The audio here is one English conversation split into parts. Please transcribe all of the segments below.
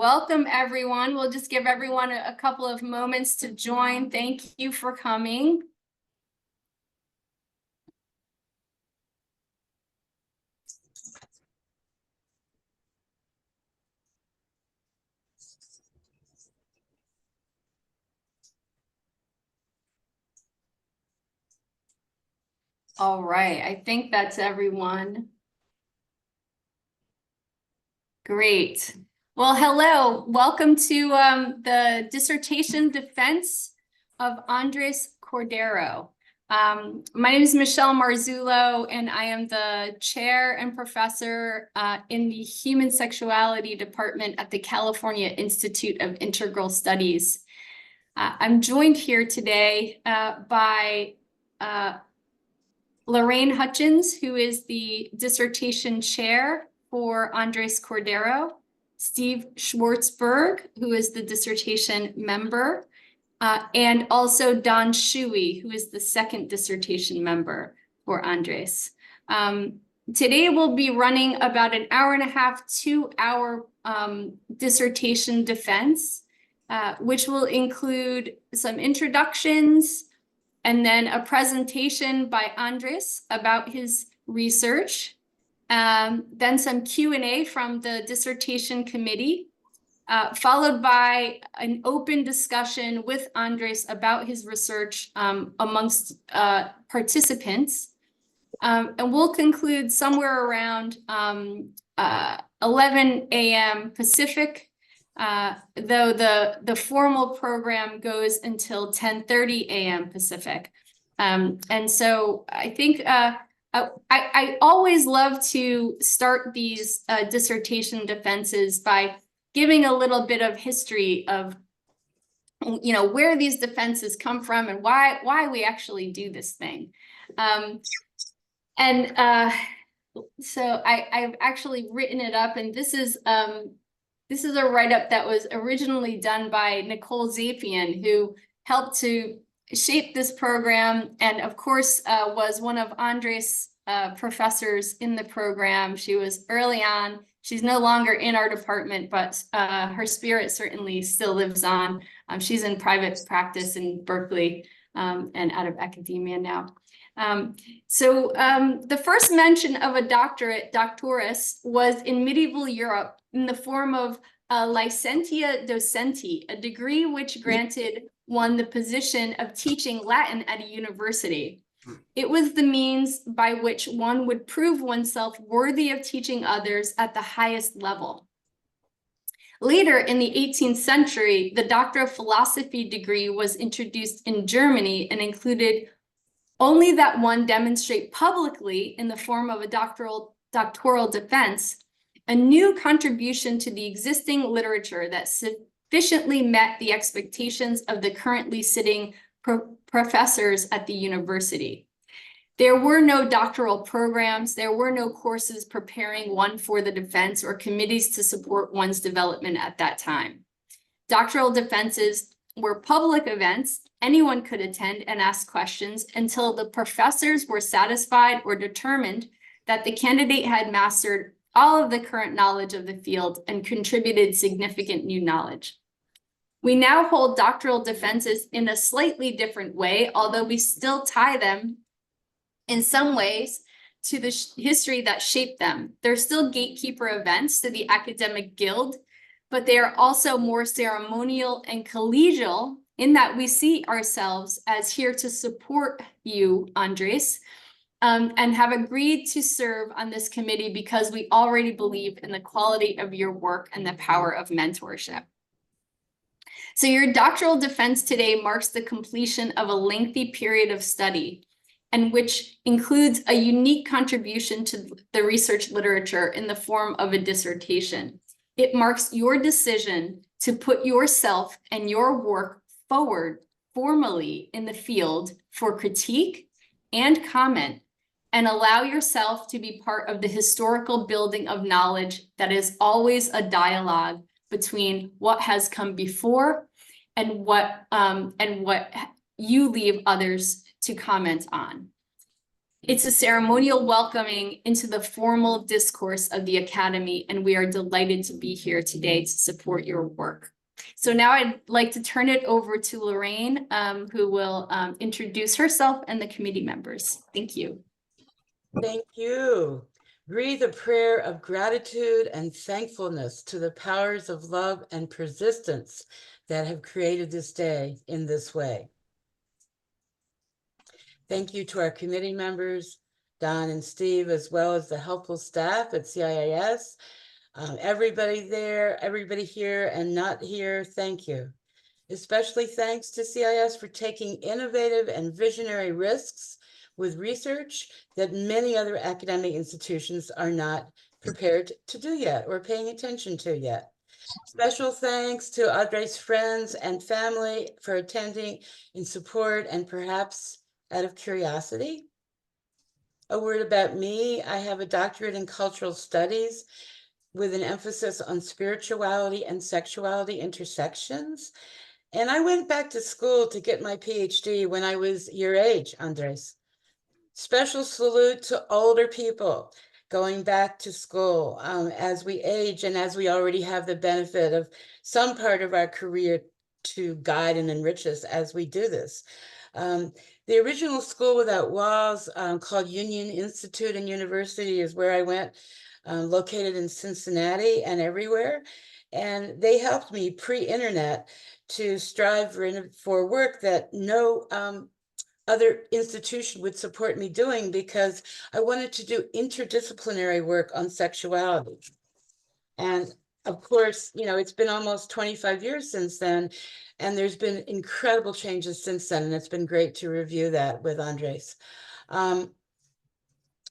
Welcome, everyone. We'll just give everyone a couple of moments to join. Thank you for coming. All right, I think that's everyone. Great. Well, hello. Welcome to the dissertation defense of Andrés Cordero. My name is Michelle Marzullo, and I am the chair and professor in the Human Sexuality department at the California Institute of Integral Studies. I'm joined here today by Lorraine Hutchins, who is the dissertation chair for Andrés Cordero, Steve Schwartzberg, who is the dissertation member, and also Don Shuey, who is the second dissertation member for Andrés. Today we'll be running about an hour and a half, 2-hour dissertation defense, which will include some introductions, and then a presentation by Andrés about his research, then some Q&A from the dissertation committee, followed by an open discussion with Andrés about his research amongst participants. And we'll conclude somewhere around 11 a.m. Pacific, though the formal program goes until 10:30 a.m. Pacific. And so I think I always love to start these dissertation defenses by giving a little bit of history of, you know, where these defenses come from and why we actually do this thing. So I've actually written it up, and this is a write-up that was originally done by Nicole Zapian, who helped to shape this program, and of course was one of Andrés' professors in the program. She was early on. She's no longer in our department, but her spirit certainly still lives on. She's in private practice in Berkeley and out of academia now. So the first mention of a doctoris was in medieval Europe in the form of licentia docenti, a degree which granted one the position of teaching Latin at a university. It was the means by which one would prove oneself worthy of teaching others at the highest level. Later in the 18th century, the Doctor of Philosophy degree was introduced in Germany and included only that one demonstrate publicly in the form of a doctoral defense a new contribution to the existing literature that sufficiently met the expectations of the currently sitting professors at the university. There were no doctoral programs, there were no courses preparing one for the defense or committees to support one's development at that time. Doctoral defenses were public events. Anyone could attend and ask questions until the professors were satisfied or determined that the candidate had mastered all of the current knowledge of the field and contributed significant new knowledge. We now hold doctoral defenses in a slightly different way, although we still tie them in some ways to the history that shaped them. They're still gatekeeper events to the academic guild, but they are also more ceremonial and collegial in that we see ourselves as here to support you, Andrés, and have agreed to serve on this committee because we already believe in the quality of your work and the power of mentorship. So your doctoral defense today marks the completion of a lengthy period of study, and which includes a unique contribution to the research literature in the form of a dissertation. It marks your decision to put yourself and your work forward formally in the field for critique and comment, and allow yourself to be part of the historical building of knowledge that is always a dialogue between what has come before and what you leave others to comment on. It's a ceremonial welcoming into the formal discourse of the Academy, and we are delighted to be here today to support your work. So now I'd like to turn it over to Lorraine, who will introduce herself and the committee members. Thank you. Thank you. Breathe a prayer of gratitude and thankfulness to the powers of love and persistence that have created this day in this way. Thank you to our committee members, Don and Steve, as well as the helpful staff at CIIS. Everybody there, everybody here and not here, thank you. Especially thanks to CIS for taking innovative and visionary risks with research that many other academic institutions are not prepared to do yet or paying attention to yet. Special thanks to Andrés' friends and family for attending in support and perhaps out of curiosity. A word about me, I have a doctorate in cultural studies with an emphasis on spirituality and sexuality intersections. And I went back to school to get my PhD when I was your age, Andrés. Special salute to older people going back to school as we age and as we already have the benefit of some part of our career to guide and enrich us as we do this. The original School Without Walls called Union Institute and University is where I went, located in Cincinnati and everywhere. And they helped me pre-internet to strive for work that no other institution would support me doing, because I wanted to do interdisciplinary work on sexuality. And of course, you know, it's been almost 25 years since then, and there's been incredible changes since then, and it's been great to review that with Andrés.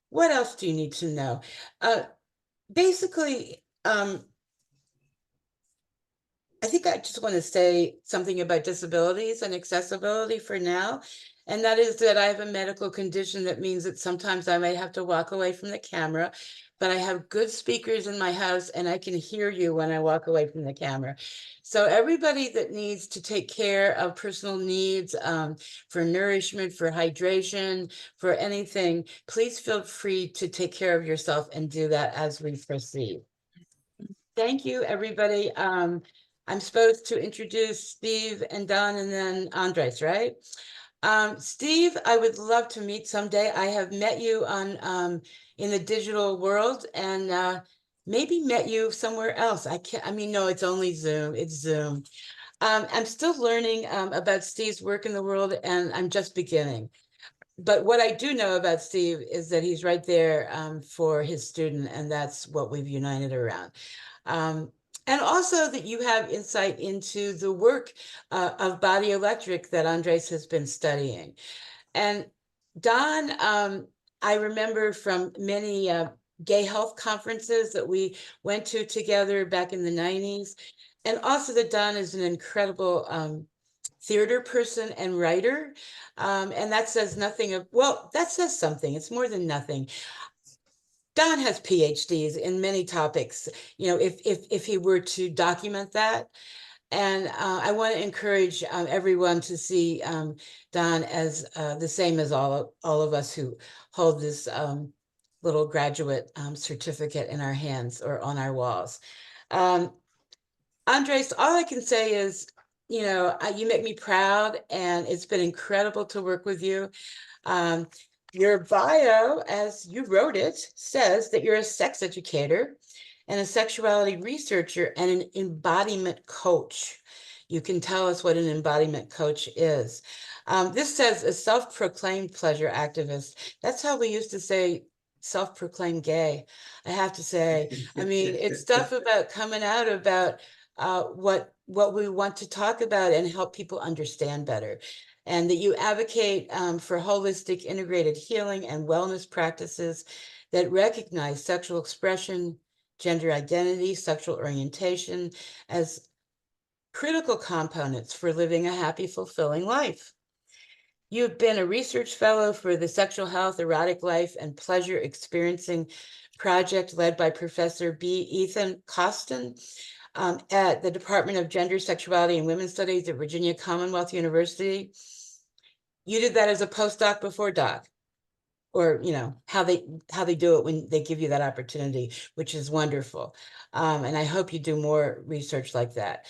What else do you need to know? Basically, I think I just want to say something about disabilities and accessibility for now. And that is that I have a medical condition that means that sometimes I may have to walk away from the camera, but I have good speakers in my house and I can hear you when I walk away from the camera. So everybody that needs to take care of personal needs for nourishment, for hydration, for anything, please feel free to take care of yourself and do that as we proceed. Thank you, everybody. I'm supposed to introduce Steve and Don and then Andrés, right? Steve, I would love to meet someday. I have met you on in the digital world and maybe met you somewhere else. I mean, no, it's only Zoom. It's Zoom. I'm still learning about Steve's work in the world, and I'm just beginning. But what I do know about Steve is that he's right there for his student, and that's what we've united around. And also that you have insight into the work of body electric that Andrés has been studying. And Don, I remember from many gay health conferences that we went to together back in the 90s. And also that Don is an incredible theater person and writer. And that says nothing of, well, that says something. It's more than nothing. Don has PhDs in many topics, you know, if he were to document that. And I want to encourage everyone to see Don as the same as all of us who hold this little graduate certificate in our hands or on our walls. Andrés, all I can say is, you know, you make me proud, and it's been incredible to work with you. Your bio, as you wrote it, says that you're a sex educator and a sexuality researcher and an embodiment coach. You can tell us what an embodiment coach is. This says a self-proclaimed pleasure activist. That's how we used to say self-proclaimed gay, I have to say. I mean, it's stuff about coming out about what we want to talk about and help people understand better. And that you advocate for holistic integrated healing and wellness practices that recognize sexual expression, gender identity, sexual orientation as critical components for living a happy, fulfilling life. You've been a research fellow for the Sexual Health, Erotic Life, and Pleasure Experiencing Project led by Professor B. Ethan Costin at the Department of Gender, Sexuality, and Women's Studies at Virginia Commonwealth University. You did that as a postdoc before doc. or how they do it when they give you that opportunity, which is wonderful. And I hope you do more research like that.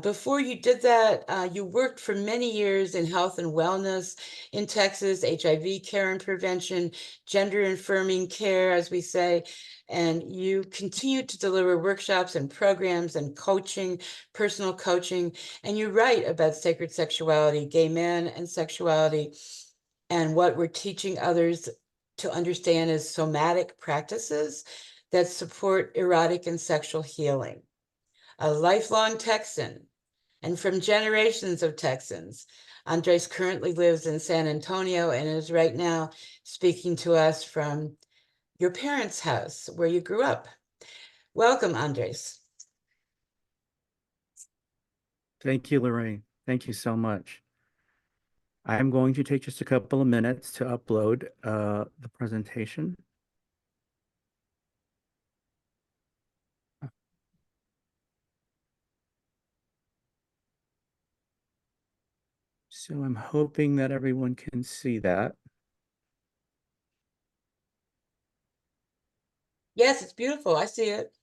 Before you did that, you worked for many years in health and wellness in Texas, HIV care and prevention, gender affirming care, as we say. And you continue to deliver workshops and programs and coaching, personal coaching. And you write about sacred sexuality, gay men and sexuality, and what we're teaching others to understand as somatic practices that support erotic and sexual healing. A lifelong Texan, and from generations of Texans, Andres currently lives in San Antonio and is right now speaking to us from your parents' house where you grew up. Welcome, Andres. Thank you, Lorraine. Thank you so much. I'm going to take just a couple of minutes to upload the presentation. So I'm hoping that everyone can see that. Yes, it's beautiful. I see it.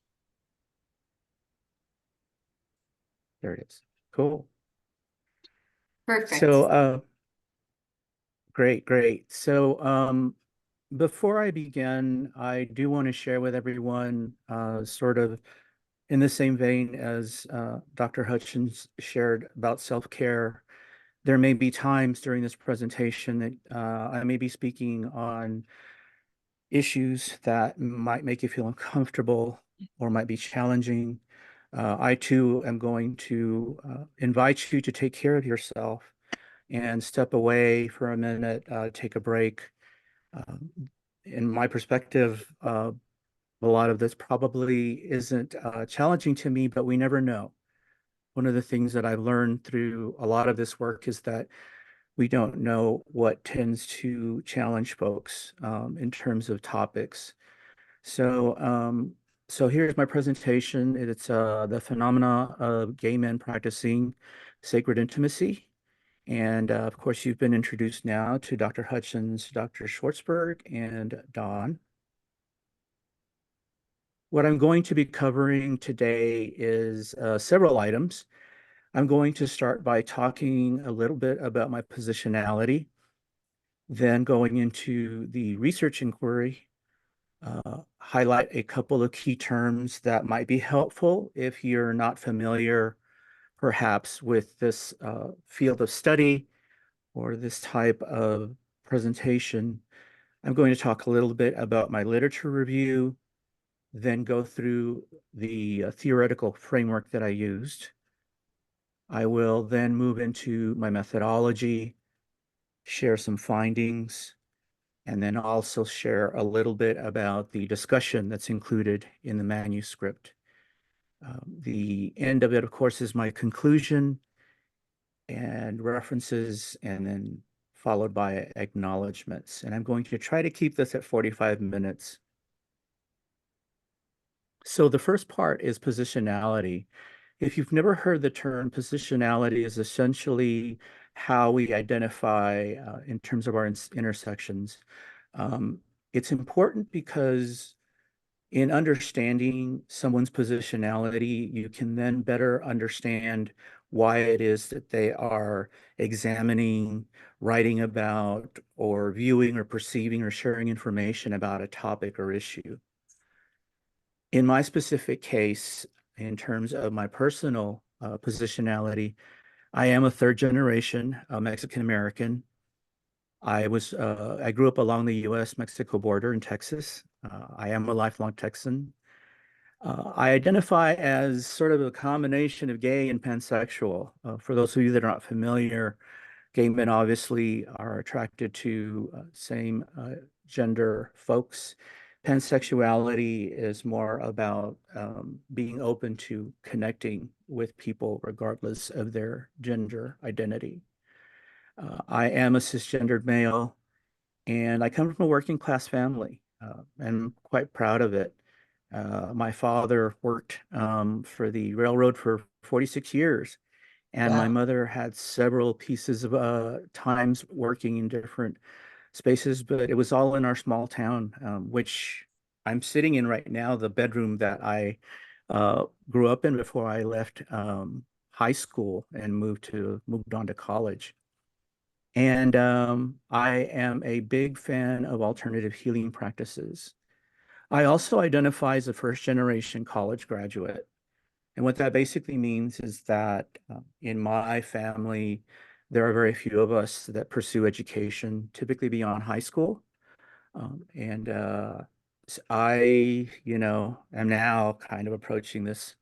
There it is. Cool. Perfect. So great. So before I begin, I do want to share with everyone sort of in the same vein as Dr. Hutchins shared about self-care. There may be times during this presentation that I may be speaking on issues that might make you feel uncomfortable or might be challenging. I too am going to invite you to take care of yourself and step away for a minute, take a break. In my perspective, a lot of this probably isn't challenging to me, but we never know. One of the things that I've learned through a lot of this work is that we don't know what tends to challenge folks in terms of topics. So here's my presentation. It's the phenomena of gay men practicing sacred intimacy. And of course, you've been introduced now to Dr. Hutchins, Dr. Schwartzberg, and Don. What I'm going to be covering today is several items. I'm going to start by talking a little bit about my positionality, then going into the research inquiry, highlight a couple of key terms that might be helpful if you're not familiar, perhaps, with this field of study or this type of presentation. I'm going to talk a little bit about my literature review, then go through the theoretical framework that I used. I will then move into my methodology, share some findings, and then also share a little bit about the discussion that's included in the manuscript. The end of it, of course, is my conclusion and references, and then followed by acknowledgments. And I'm going to try to keep this at 45 minutes. So the first part is positionality. If you've never heard the term, positionality is essentially how we identify in terms of our intersections. It's important because in understanding someone's positionality, you can then better understand why it is that they are examining, writing about, or viewing, or perceiving, or sharing information about a topic or issue. In my specific case, in terms of my personal positionality, I am a third generation Mexican American. I grew up along the U.S.-Mexico border in Texas. I am a lifelong Texan. I identify as sort of a combination of gay and pansexual. For those of you that are not familiar, gay men obviously are attracted to same gender folks. Pansexuality is more about being open to connecting with people regardless of their gender identity. I am a cisgendered male, and I come from a working class family, and I'm quite proud of it. My father worked for the railroad for 46 years, and my Wow. mother had several pieces of times working in different spaces, but it was all in our small town, which I'm sitting in right now, the bedroom that I grew up in before I left high school and moved on to college. And I am a big fan of alternative healing practices. I also identify as a first generation college graduate. And what that basically means is that in my family, there are very few of us that pursue education, typically beyond high school. And I, am now kind of approaching this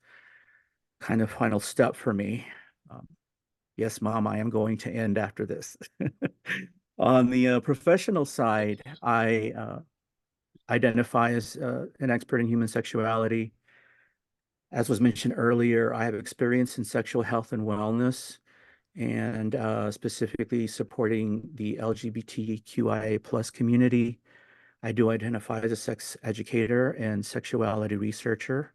kind of final step for me. Um, yes, Mom, I am going to end after this. On the professional side, I identify as an expert in human sexuality. As was mentioned earlier, I have experience in sexual health and wellness, and specifically supporting the LGBTQIA plus community. I do identify as a sex educator and sexuality researcher.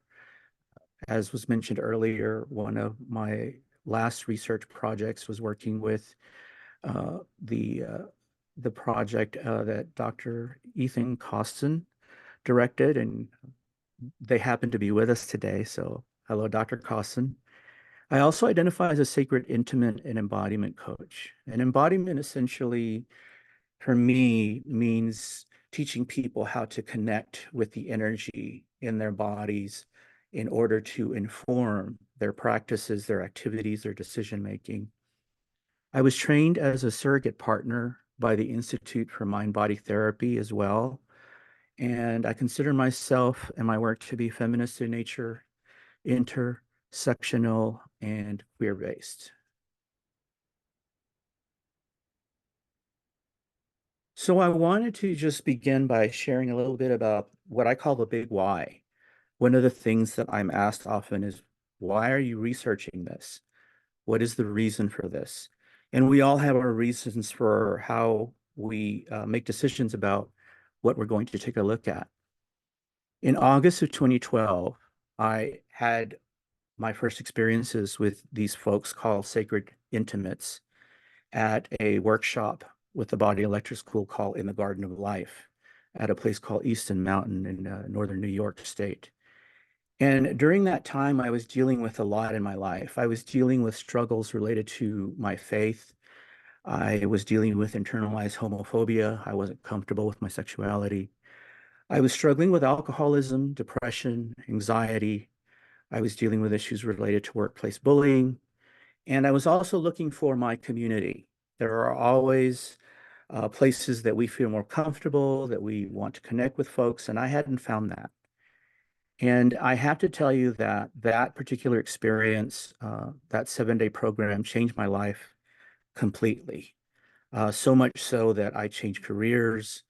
As was mentioned earlier, one of my last research projects was working with uh, the uh, the project that Dr. Ethan Costin directed, and they happen to be with us today. So, hello, Dr. Costin. I also identify as a sacred, intimate, and embodiment coach. And embodiment essentially, for me, means teaching people how to connect with the energy in their bodies in order to inform their practices, their activities, their decision making. I was trained as a surrogate partner by the Institute for Mind Body Therapy as well. And I consider myself and my work to be feminist in nature, intersectional, and queer-based. So I wanted to just begin by sharing a little bit about what I call the big why. One of the things that I'm asked often is, why are you researching this? What is the reason for this? And we all have our reasons for how we make decisions about what we're going to take a look at. In August of 2012, I had my first experiences with these folks called Sacred Intimates at a workshop with the Body Electric School called In the Garden of Life at a place called Easton Mountain in northern New York State. And during that time, I was dealing with a lot in my life. I was dealing with struggles related to my faith. I was dealing with internalized homophobia. I wasn't comfortable with my sexuality. I was struggling with alcoholism, depression, anxiety. I was dealing with issues related to workplace bullying. And I was also looking for my community. There are always places that we feel more comfortable, that we want to connect with folks, and I hadn't found that. And I have to tell you that that particular experience, that 7-day program changed my life completely. So much so that I changed careers,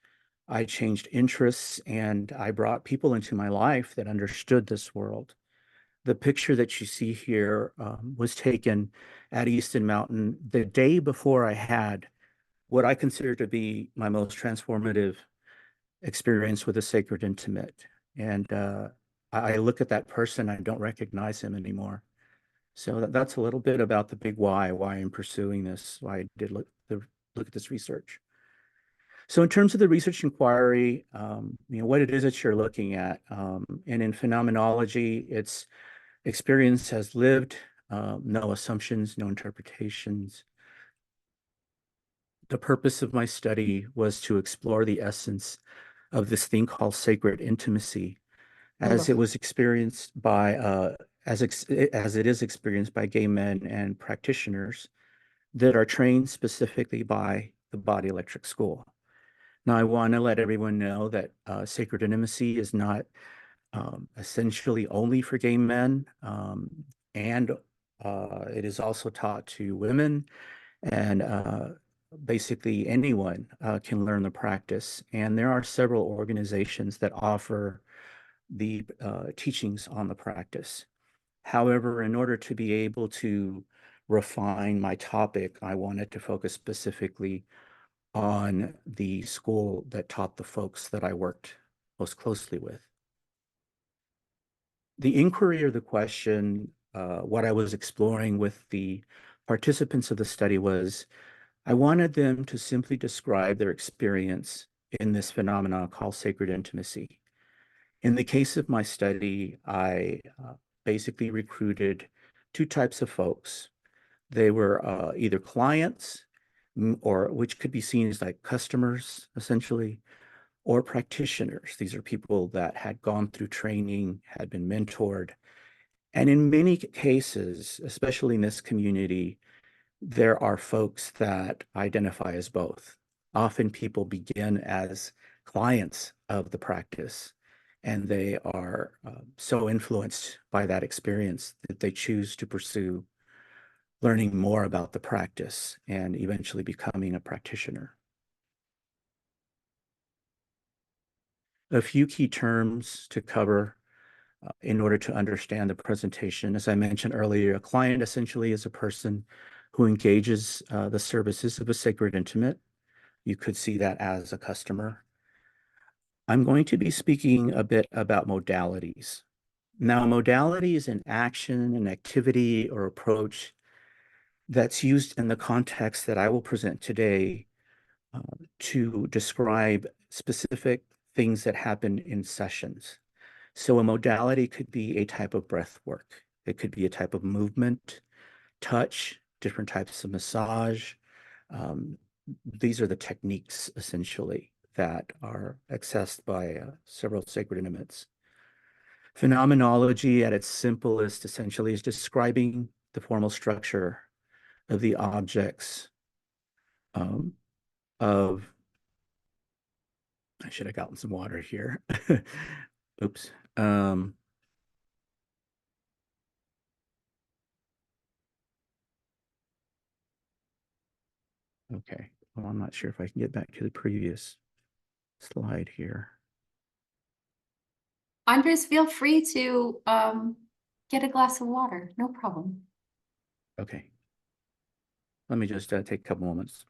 I changed interests, and I brought people into my life that understood this world. The picture that you see here was taken at Easton Mountain the day before I had what I consider to be my most transformative experience with a sacred intimate. And I look at that person, I don't recognize him anymore. So that's a little bit about the big why I'm pursuing this, why I did look at this research. So in terms of the research inquiry, what it is that you're looking at, and in phenomenology, it's experience as lived, no assumptions, no interpretations. The purpose of my study was to explore the essence of this thing called sacred intimacy, as it was experienced by, as it is experienced by gay men and practitioners that are trained specifically by the Body Electric School. Now, I want to let everyone know that sacred intimacy is not essentially only for gay men, and it is also taught to women, and basically anyone can learn the practice. And there are several organizations that offer the teachings on the practice. However, in order to be able to refine my topic, I wanted to focus specifically on the school that taught the folks that I worked most closely with. The inquiry or the question, what I was exploring with the participants of the study was, I wanted them to simply describe their experience in this phenomenon called sacred intimacy. In the case of my study, I basically recruited two types of folks. They were either clients, or which could be seen as like customers, essentially, or practitioners. These are people that had gone through training, had been mentored. And in many cases, especially in this community, there are folks that identify as both. Often people begin as clients of the practice, and they are so influenced by that experience that they choose to pursue learning more about the practice and eventually becoming a practitioner. A few key terms to cover in order to understand the presentation. As I mentioned earlier, a client essentially is a person who engages the services of a sacred intimate. You could see that as a customer. I'm going to be speaking a bit about modalities. Now, modality is an action, an activity, or approach that's used in the context that I will present today to describe specific things that happen in sessions. So a modality could be a type of breath work. It could be a type of movement, touch, different types of massage. Um, these are the techniques essentially that are accessed by several sacred intimates. Phenomenology at its simplest essentially is describing the formal structure of the objects um, of, I should have gotten some water here. Oops. Okay. Well, I'm not sure if I can get back to the previous slide here. Andres, feel free to get a glass of water, no problem. Okay. Let me just take a couple moments.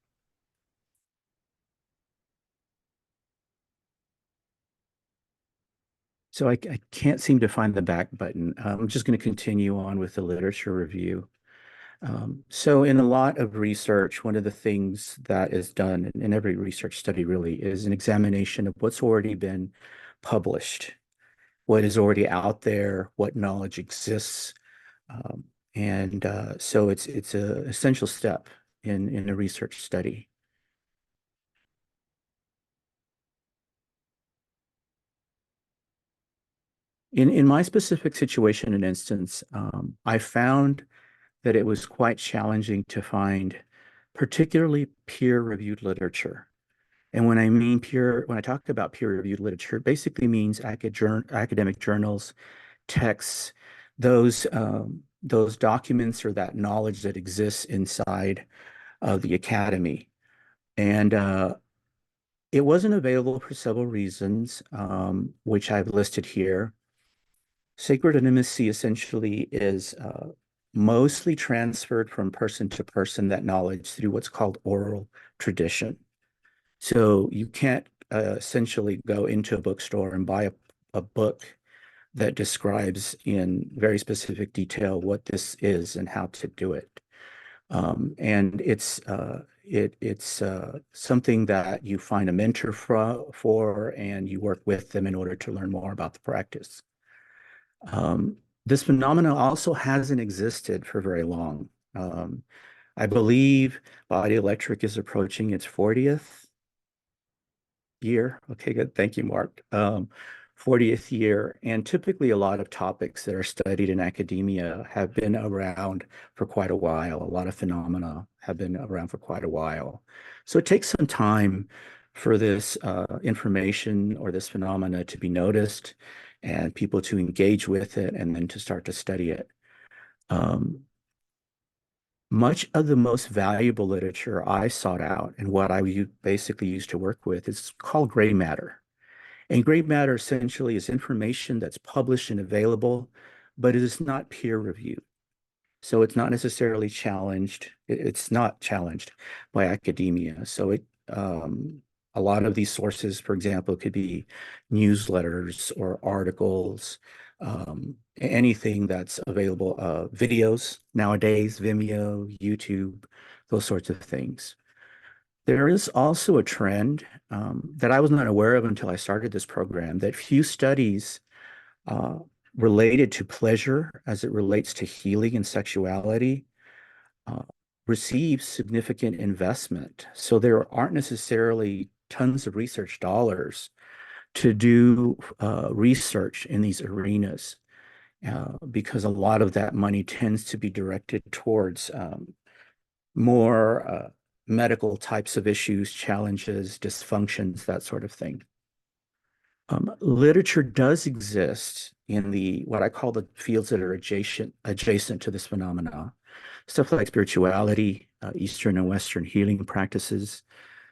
So I can't seem to find the back button. I'm just going to continue on with the literature review. So in a lot of research, one of the things that is done in every research study really is an examination of what's already been published, what is already out there, what knowledge exists. So it's an essential step in a research study. In my specific situation and instance, I found that it was quite challenging to find particularly peer-reviewed literature. And when I talk about peer-reviewed literature, it basically means academic journals, texts, those documents or that knowledge that exists inside of the academy. And it wasn't available for several reasons, which I've listed here. Sacred intimacy essentially is mostly transferred from person to person, that knowledge, through what's called oral tradition. So you can't essentially go into a bookstore and buy a book that describes in very specific detail what this is and how to do it. And it's something that you find a mentor for, and you work with them in order to learn more about the practice. This phenomenon also hasn't existed for very long. I believe Body Electric is approaching its 40th year. Okay, good. Thank you, Mark. 40th year. And typically a lot of topics that are studied in academia have been around for quite a while. A lot of phenomena have been around for quite a while. So it takes some time for this information or this phenomena to be noticed and people to engage with it and then to start to study it. Much of the most valuable literature I sought out and what I basically used to work with is called gray matter. And gray matter essentially is information that's published and available, but it is not peer reviewed. So it's not necessarily challenged. It's not challenged by academia. So a lot of these sources, for example, could be newsletters or articles, anything that's available, videos nowadays, Vimeo, YouTube, those sorts of things. There is also a trend that I was not aware of until I started this program, that few studies uh, related to pleasure as it relates to healing and sexuality uh, receive significant investment. So there aren't necessarily tons of research dollars to do research in these arenas because a lot of that money tends to be directed towards more medical types of issues, challenges, dysfunctions, that sort of thing. Literature does exist in the what I call the fields that are adjacent to this phenomena. Stuff like spirituality, Eastern and Western healing practices,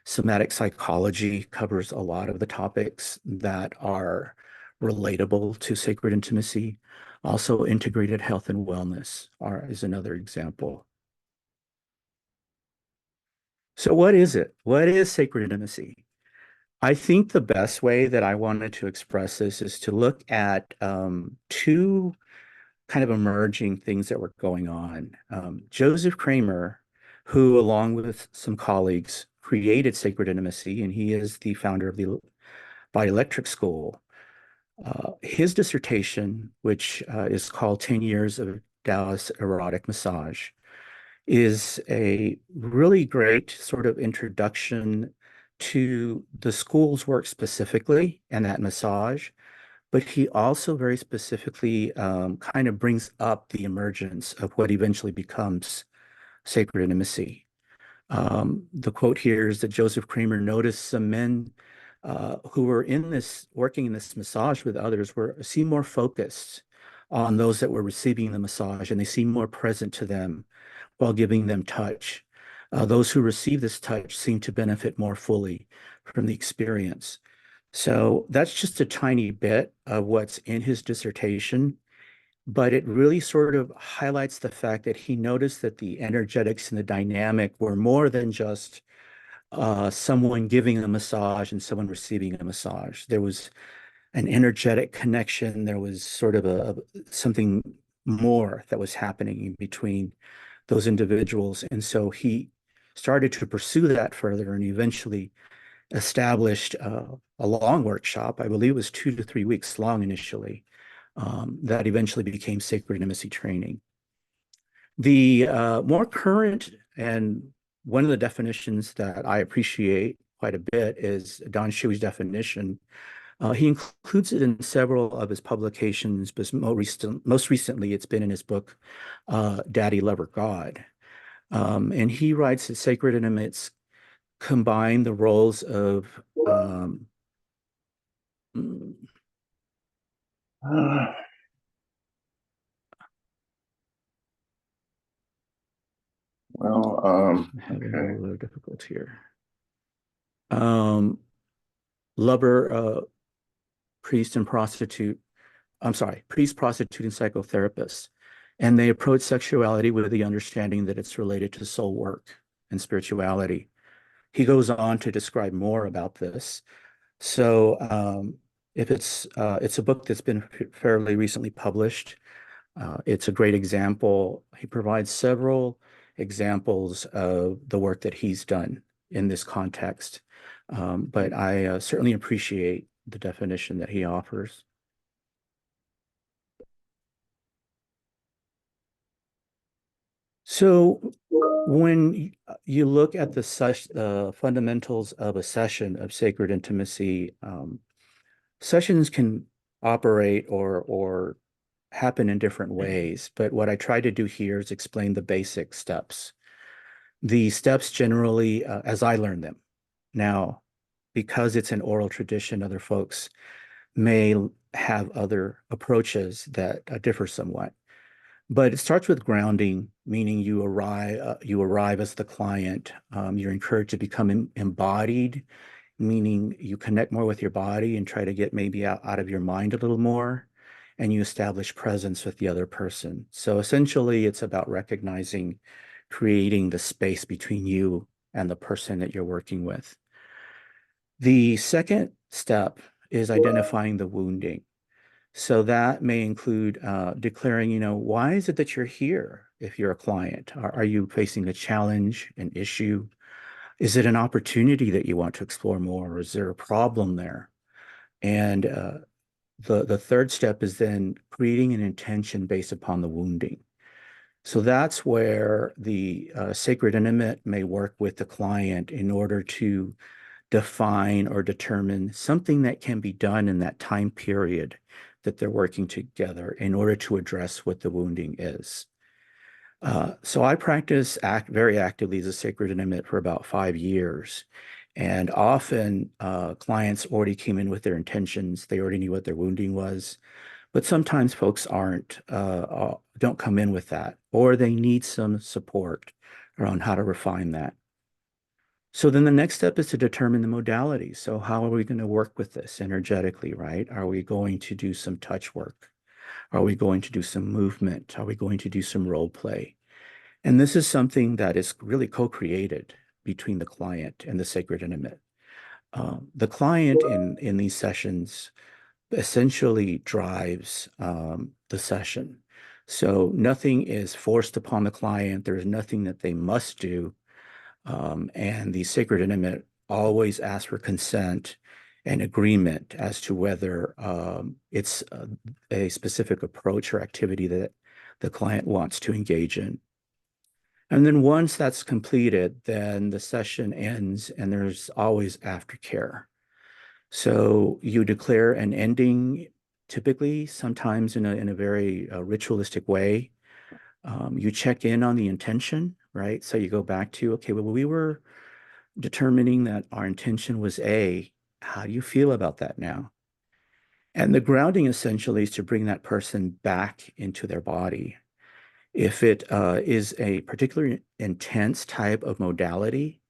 somatic psychology covers a lot of the topics that are relatable to sacred intimacy. Also, integrated health and wellness is another example. So what is it? What is sacred intimacy? I think the best way that I wanted to express this is to look at two kind of emerging things that were going on. Joseph Kramer, who, along with some colleagues, created Sacred Intimacy, and he is the founder of the Bioelectric School. His dissertation, which is called 10 Years of Taoist Erotic Massage, is a really great sort of introduction to the school's work specifically and that massage, but he also very specifically kind of brings up the emergence of what eventually becomes sacred intimacy. The quote here is that Joseph Kramer noticed some men who were working in this massage with others seemed more focused on those that were receiving the massage, and they seemed more present to them while giving them touch. Those who receive this touch seem to benefit more fully from the experience. So that's just a tiny bit of what's in his dissertation, but it really sort of highlights the fact that he noticed that the energetics and the dynamic were more than just someone giving a massage and someone receiving a massage. There was an energetic connection. There was sort of something more that was happening in between those individuals. And so he started to pursue that further and eventually established a long workshop. I believe it was 2 to 3 weeks long initially, that eventually became Sacred Intimacy training. The more current and one of the definitions that I appreciate quite a bit is Don Shui's definition. He includes it in several of his publications, but most recently it's been in his book, Daddy, Lover, God. And he writes that sacred intimates combine the roles of having a little difficulty here. Lover, priest, and prostitute. I'm sorry, priest, prostitute, and psychotherapist. And they approach sexuality with the understanding that it's related to soul work and spirituality. He goes on to describe more about this. So if it's a book that's been fairly recently published. It's a great example. He provides several examples of the work that he's done in this context. But I certainly appreciate the definition that he offers. So when you look at the fundamentals of a session of sacred intimacy, sessions can operate or happen in different ways, but what I try to do here is explain the basic steps. The steps generally, as I learn them. Now, because it's an oral tradition, other folks may have other approaches that differ somewhat. But it starts with grounding, meaning you arrive as the client. You're encouraged to become embodied, meaning you connect more with your body and try to get maybe out of your mind a little more, and you establish presence with the other person. So essentially, it's about recognizing, creating the space between you and the person that you're working with. The second step is identifying the wounding. So that may include declaring, why is it that you're here if you're a client? Are you facing a challenge, an issue? Is it an opportunity that you want to explore more, or is there a problem there? And the third step is then creating an intention based upon the wounding. So that's where the sacred intimate may work with the client in order to define or determine something that can be done in that time period that they're working together in order to address what the wounding is. So I practice very actively as a sacred intimate for about 5 years. And often clients already came in with their intentions. They already knew what their wounding was. But sometimes folks don't come in with that, or they need some support around how to refine that. So then the next step is to determine the modality. So how are we going to work with this energetically, right? Are we going to do some touch work? Are we going to do some movement? Are we going to do some role play? And this is something that is really co-created between the client and the sacred intimate. The client in these sessions essentially drives the session. So nothing is forced upon the client. There's nothing that they must do. And the sacred intimate always asks for consent and agreement as to whether it's a specific approach or activity that the client wants to engage in. And then once that's completed, then the session ends and there's always aftercare. So you declare an ending, typically, sometimes in a very ritualistic way. You check in on the intention, right? So you go back to, okay, well, we were determining that our intention was A. How do you feel about that now? And the grounding essentially is to bring that person back into their body. If it is a particularly intense type of modality,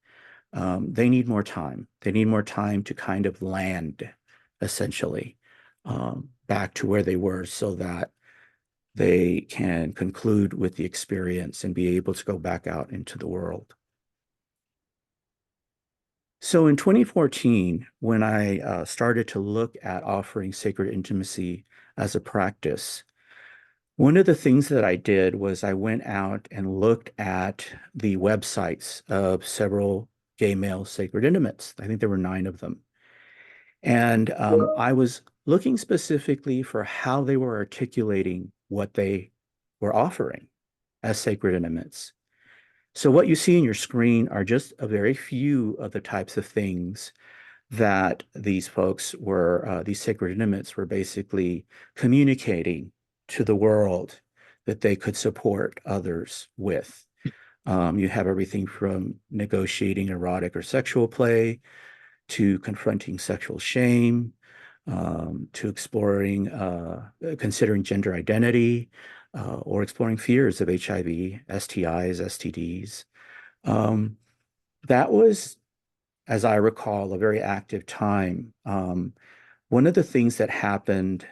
they need more time. They need more time to kind of land, essentially, back to where they were so that they can conclude with the experience and be able to go back out into the world. So in 2014, when I started to look at offering sacred intimacy as a practice, one of the things that I did was I went out and looked at the websites of several gay male sacred intimates. I think there were 9 of them. And I was looking specifically for how they were articulating what they were offering as sacred intimates. So what you see in your screen are just a very few of the types of things that these folks were, these sacred intimates were basically communicating to the world that they could support others with. You have everything from negotiating erotic or sexual play to confronting sexual shame, to exploring, considering gender identity, or exploring fears of HIV, STIs, STDs. That was, as I recall, a very active time. One of the things that happened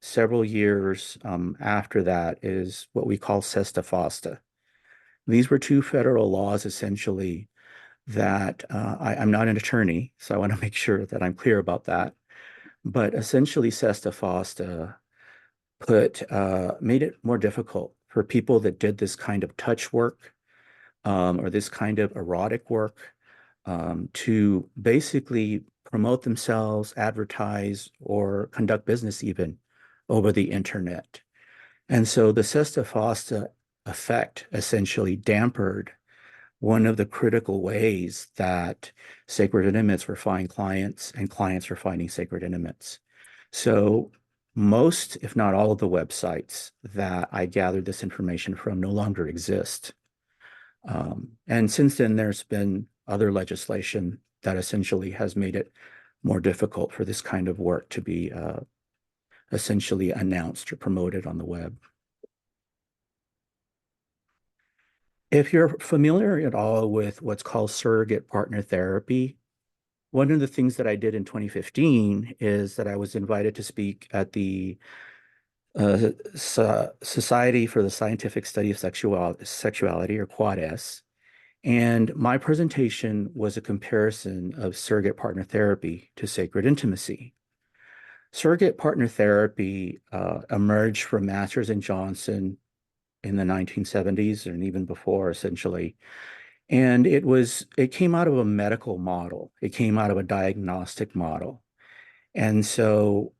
several years after that is what we call Sesta Fosta. These were 2 federal laws, essentially, that I'm not an attorney, so I want to make sure that I'm clear about that. But essentially, Sesta Fosta made it more difficult for people that did this kind of touch work or this kind of erotic work to basically promote themselves, advertise, or conduct business even over the internet. And so the Sesta Fosta effect essentially dampened one of the critical ways that sacred intimates were finding clients and clients were finding sacred intimates. So most, if not all of the websites that I gathered this information from no longer exist. And since then, there's been other legislation that essentially has made it more difficult for this kind of work to be essentially announced or promoted on the web. If you're familiar at all with what's called surrogate partner therapy, one of the things that I did in 2015 is that I was invited to speak at the Society for the Scientific Study of Sexuality, or Quad-S. And my presentation was a comparison of surrogate partner therapy to sacred intimacy. Surrogate partner therapy emerged from Masters and Johnson in the 1970s and even before, essentially. And it came out of a medical model. It came out of a diagnostic model. And so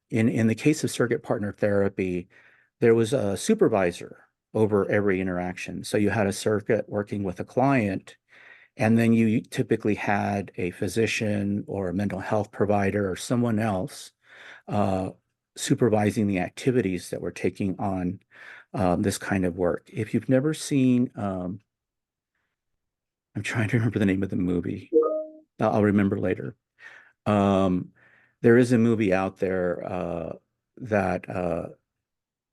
in the case of surrogate partner therapy, there was a supervisor over every interaction. So you had a surrogate working with a client, and then you typically had a physician or a mental health provider or someone else uh, supervising the activities that were taking on this kind of work. If you've never seen, I'm trying to remember the name of the movie. I'll remember later. Um, there is a movie out there that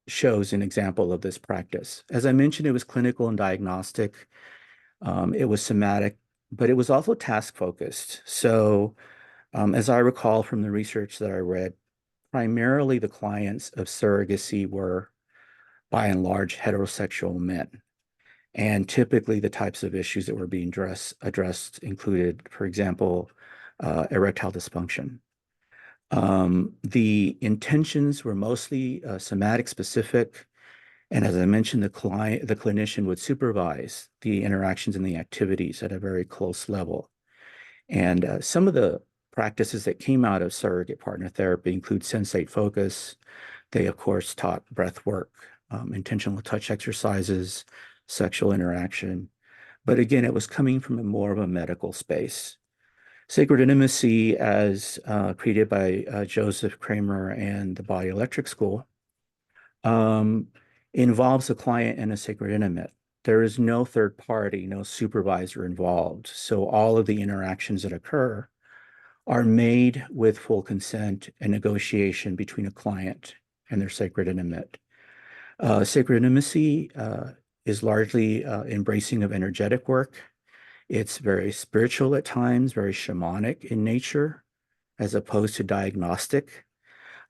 shows an example of this practice. As I mentioned, it was clinical and diagnostic. It was somatic, but it was also task focused. So, as I recall from the research that I read, primarily the clients of surrogacy were, by and large, heterosexual men. And typically the types of issues that were being addressed included, for example, erectile dysfunction. The intentions were mostly somatic specific. And as I mentioned, the clinician would supervise the interactions and the activities at a very close level. And some of the practices that came out of surrogate partner therapy include sensate focus. They, of course, taught breath work, intentional touch exercises, sexual interaction. But again, it was coming from more of a medical space. Sacred intimacy, as created by Joseph Kramer and the Body Electric School, um, involves a client and a sacred intimate. There is no third party, no supervisor involved. So all of the interactions that occur are made with full consent and negotiation between a client and their sacred intimate. Sacred intimacy is largely embracing of energetic work. It's very spiritual at times, very shamanic in nature, as opposed to diagnostic.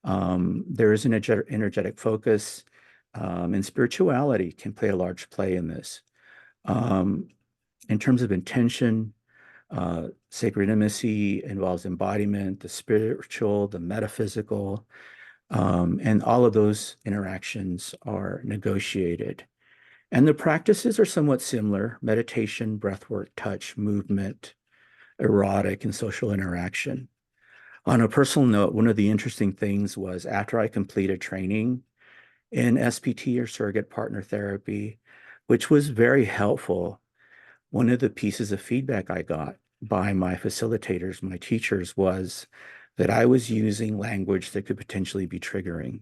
There is an energetic focus, and spirituality can play a large play in this. In terms of intention, sacred intimacy involves embodiment, the spiritual, the metaphysical, and all of those interactions are negotiated. And the practices are somewhat similar: meditation, breathwork, touch, movement, erotic, and social interaction. On a personal note, one of the interesting things was after I completed training in SPT or surrogate partner therapy, which was very helpful, one of the pieces of feedback I got by my facilitators, my teachers, was that I was using language that could potentially be triggering,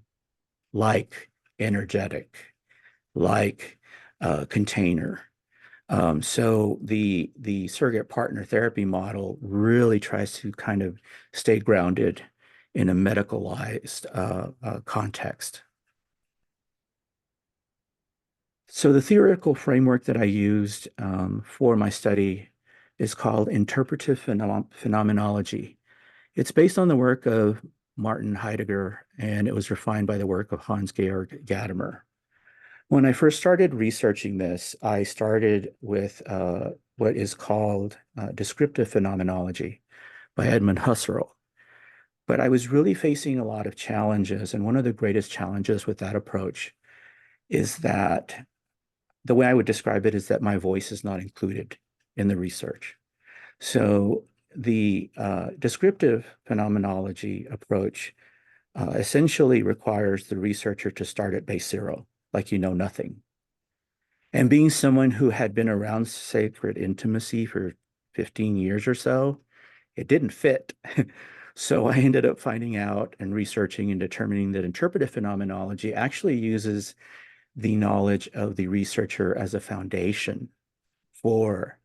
like energetic, like container. So the surrogate partner therapy model really tries to kind of stay grounded in a medicalized context. So the theoretical framework that I used for my study is called interpretive phenomenology. It's based on the work of Martin Heidegger, and it was refined by the work of Hans-Georg Gadamer. When I first started researching this, I started with what is called descriptive phenomenology by Edmund Husserl. But I was really facing a lot of challenges, and one of the greatest challenges with that approach is that the way I would describe it is that my voice is not included in the research. So the descriptive phenomenology approach essentially requires the researcher to start at base zero, like you know nothing. And being someone who had been around sacred intimacy for 15 years or so, it didn't fit. So I ended up finding out and researching and determining that interpretive phenomenology actually uses the knowledge of the researcher as a foundation for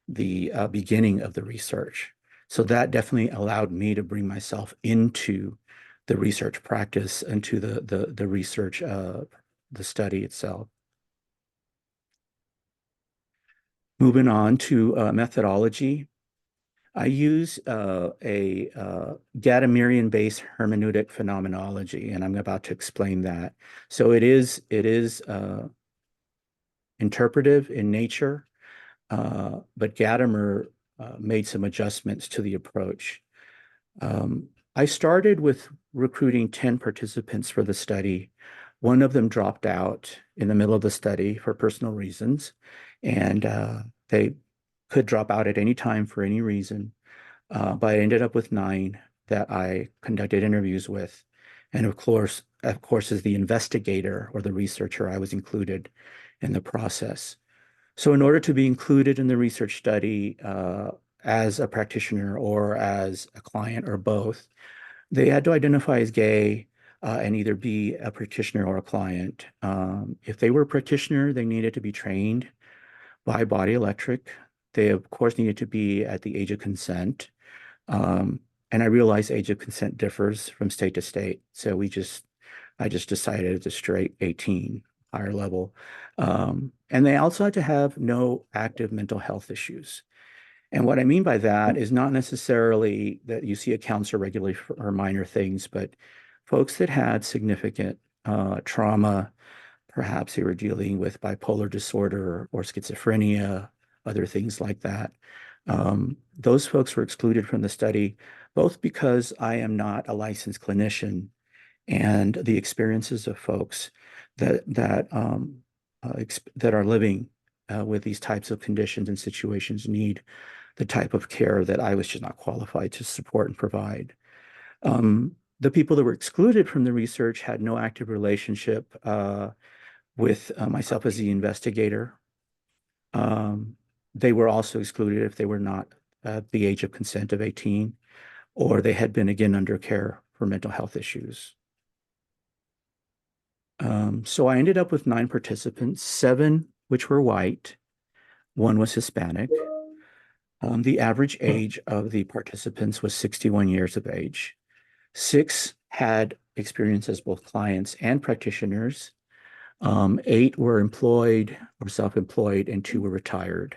the beginning of the research. So that definitely allowed me to bring myself into the research practice, into the research, the study itself. Moving on to methodology, I use a Gadamerian-based hermeneutic phenomenology, and I'm about to explain that. So it is interpretive in nature, but Gadamer made some adjustments to the approach. I started with recruiting 10 participants for the study. One of them dropped out in the middle of the study for personal reasons, and they could drop out at any time for any reason. But I ended up with 9 that I conducted interviews with. And of course, as the investigator or the researcher, I was included in the process. So in order to be included in the research study as a practitioner or as a client or both, they had to identify as gay and either be a practitioner or a client. If they were a practitioner, they needed to be trained by Body Electric. They, of course, needed to be at the age of consent. Um, and I realize age of consent differs from state to state. So I just decided it's a straight 18, higher level. And they also had to have no active mental health issues. And what I mean by that is not necessarily that you see a counselor regularly for minor things, but folks that had significant trauma, perhaps they were dealing with bipolar disorder or schizophrenia, other things like that. Those folks were excluded from the study, both because I am not a licensed clinician and the experiences of folks that are living with these types of conditions and situations need the type of care that I was just not qualified to support and provide. The people that were excluded from the research had no active relationship with myself as the investigator. They were also excluded if they were not at the age of consent of 18, or they had been again under care for mental health issues. So I ended up with 9 participants, 7 which were white, 1 was Hispanic. The average age of the participants was 61 years of age. 6 had experience as both clients and practitioners. 8 were employed or self-employed, and 2 were retired.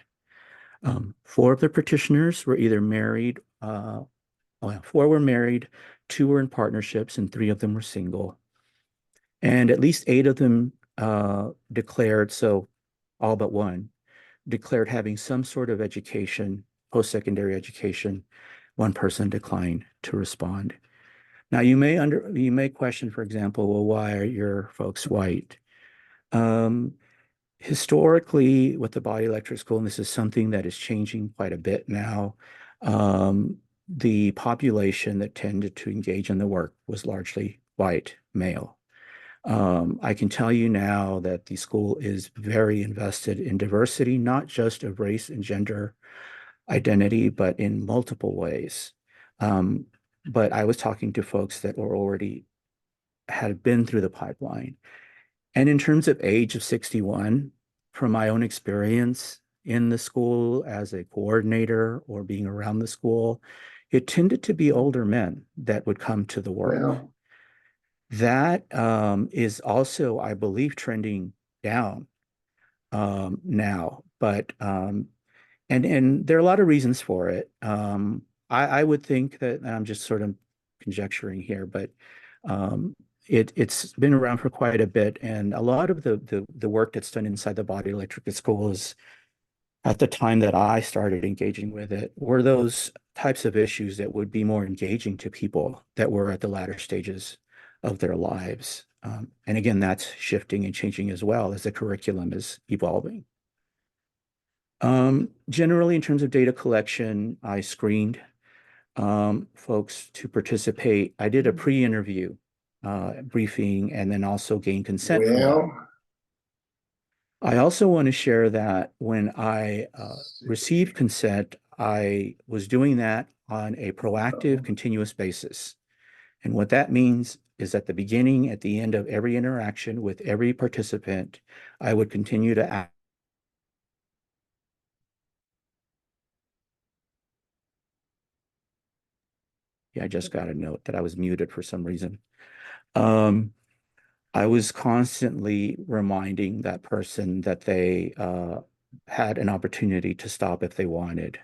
4 of the practitioners were either married, 4 were married, 2 were in partnerships, and 3 of them were single. And at least 8 of them declared, so all but 1, declared having some sort of education, post-secondary education. 1 person declined to respond. Now you may question, for example, well, why are your folks white? Historically, with the Body Electric School, and this is something that is changing quite a bit now, the population that tended to engage in the work was largely white male. I can tell you now that the school is very invested in diversity, not just of race and gender identity, but in multiple ways. But I was talking to folks that were already had been through the pipeline. And in terms of age of 61, from my own experience in the school as a coordinator or being around the school, it tended to be older men that would come to the work. Well, That is also, I believe, trending down now, but and there are a lot of reasons for it. I would think that, and I'm just sort of conjecturing here, but it's been around for quite a bit, and a lot of the work that's done inside the Body Electric School is, at the time that I started engaging with it, were those types of issues that would be more engaging to people that were at the latter stages of their lives. And again, that's shifting and changing as well as the curriculum is evolving. Generally, in terms of data collection, I screened folks to participate. I did a pre-interview briefing and then also gained consent from them. well, I also want to share that when I received consent, I was doing that on a proactive, continuous basis. And what that means is at the beginning, at the end of every interaction with every participant, I would continue to ask. Yeah, I just got a note that I was muted for some reason. I was constantly reminding that person that they had an opportunity to stop if they wanted.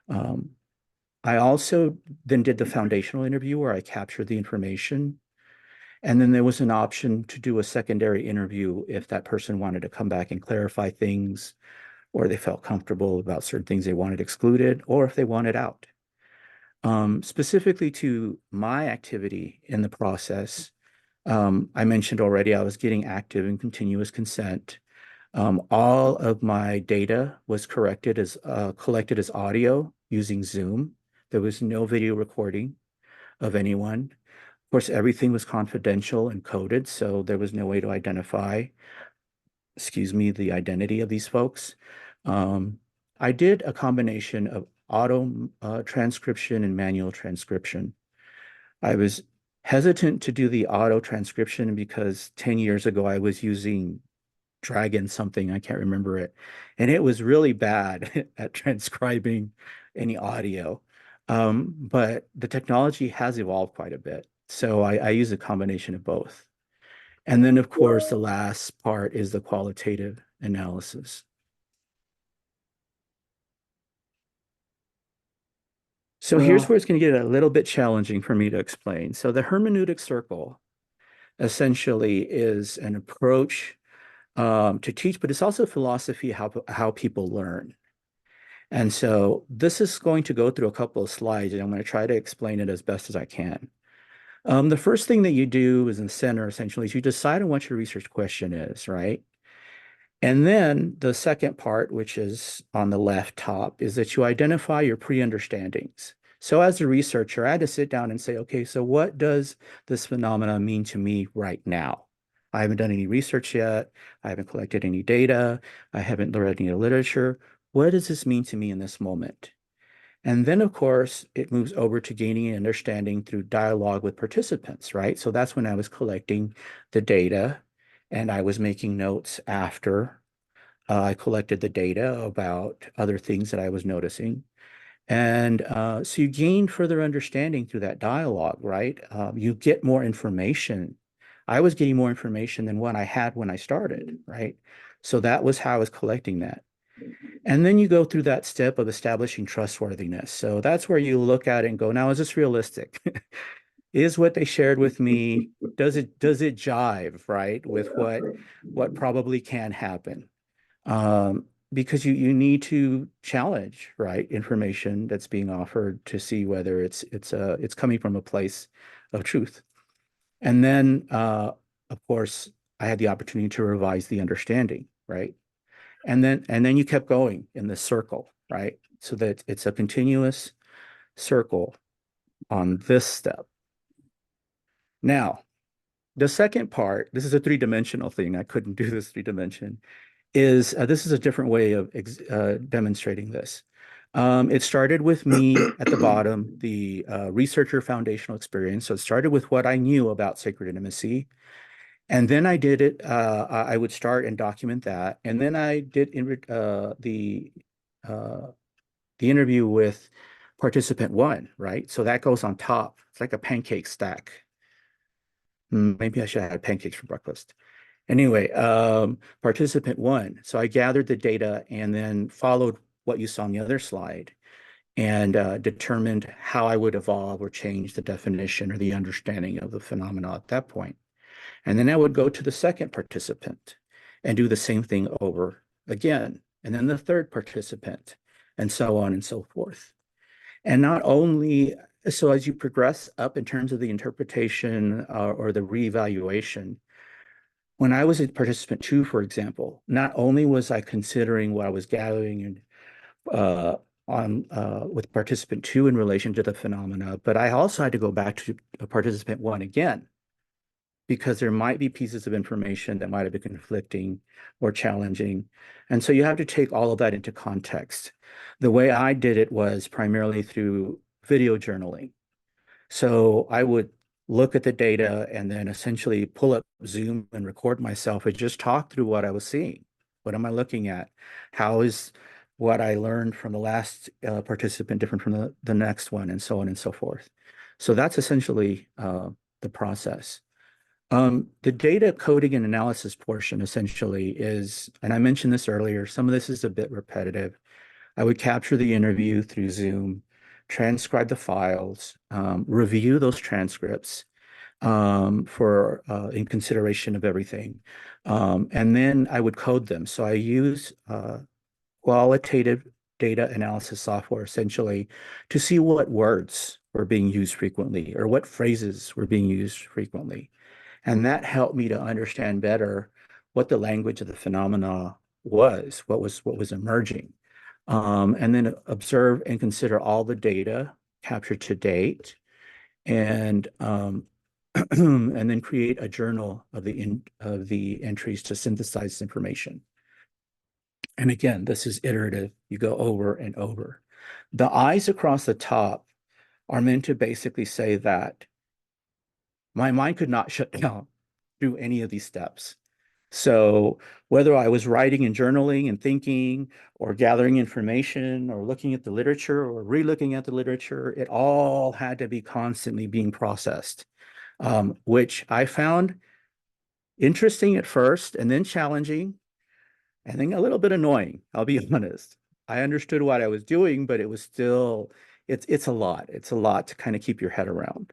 I also then did the foundational interview where I captured the information. And then there was an option to do a secondary interview if that person wanted to come back and clarify things, or they felt comfortable about certain things they wanted excluded, or if they wanted out. Specifically to my activity in the process, I mentioned already I was getting active and continuous consent. All of my data was collected as audio using Zoom. There was no video recording of anyone. Of course, everything was confidential and coded, so there was no way to identify, the identity of these folks. I did a combination of auto transcription and manual transcription. I was hesitant to do the auto transcription because 10 years ago I was using Dragon something, I can't remember it, and it was really bad at transcribing any audio. But the technology has evolved quite a bit. So I use a combination of both. And then, of course, the last part is the qualitative analysis. So here's where it's going to get a little bit challenging for me to explain. So the hermeneutic circle essentially is an approach to teach, but it's also philosophy how people learn. And so this is going to go through a couple of slides, and I'm going to try to explain it as best as I can. The first thing that you do is in the center, essentially, is you decide on what your research question is, right? And then the second part, which is on the left top, is that you identify your pre-understandings. So as a researcher, I had to sit down and say, okay, so what does this phenomena mean to me right now? I haven't done any research yet. I haven't collected any data. I haven't read any literature. What does this mean to me in this moment? And then, of course, it moves over to gaining an understanding through dialogue with participants, right? So that's when I was collecting the data and I was making notes after I collected the data about other things that I was noticing. And so you gain further understanding through that dialogue, right? You get more information. I was getting more information than what I had when I started, right? So that was how I was collecting that. And then you go through that step of establishing trustworthiness. So that's where you look at it and go, now, is this realistic? Is what they shared with me, does it jive, right, with what probably can happen? Because you need to challenge, right, information that's being offered to see whether it's coming from a place of truth. And then, of course, I had the opportunity to revise the understanding, right? And then you kept going in this circle, right? So that it's a continuous circle on this step. Now, the second part, this is a three-dimensional thing. I couldn't do this three-dimension, is this is a different way of demonstrating this. It started with me at the bottom, the researcher foundational experience. So it started with what I knew about sacred intimacy. And then I did it, I would start and document that. And then I did the interview with participant one, right? So that goes on top. It's like a pancake stack. Maybe I should have had pancakes for breakfast. Anyway, participant one. So I gathered the data and then followed what you saw on the other slide and determined how I would evolve or change the definition or the understanding of the phenomena at that point. And then I would go to the second participant and do the same thing over again. And then the third participant, and so on and so forth. And not only, so as you progress up in terms of the interpretation or the reevaluation, when I was at participant two, for example, not only was I considering what I was gathering and with participant two in relation to the phenomena, but I also had to go back to participant one again, because there might be pieces of information that might have been conflicting or challenging. And so you have to take all of that into context. The way I did it was primarily through video journaling. So I would look at the data and then essentially pull up Zoom and record myself and just talk through what I was seeing. What am I looking at? How is what I learned from the last participant different from the next one, and so on and so forth. So that's essentially the process. The data coding and analysis portion essentially is, and I mentioned this earlier, some of this is a bit repetitive. I would capture the interview through Zoom, transcribe the files, review those transcripts for in consideration of everything. And then I would code them. So I use qualitative data analysis software essentially to see what words were being used frequently or what phrases were being used frequently. And that helped me to understand better what the language of the phenomena was, what was emerging, and then observe and consider all the data captured to date, and and then create a journal of the entries to synthesize this information. And again, this is iterative. You go over and over. The eyes across the top are meant to basically say that my mind could not shut down through any of these steps. So whether I was writing and journaling and thinking or gathering information or looking at the literature or re-looking at the literature, it all had to be constantly being processed, which I found interesting at first and then challenging and then a little bit annoying, I'll be honest. I understood what I was doing, but it was still, it's a lot. It's a lot to kind of keep your head around.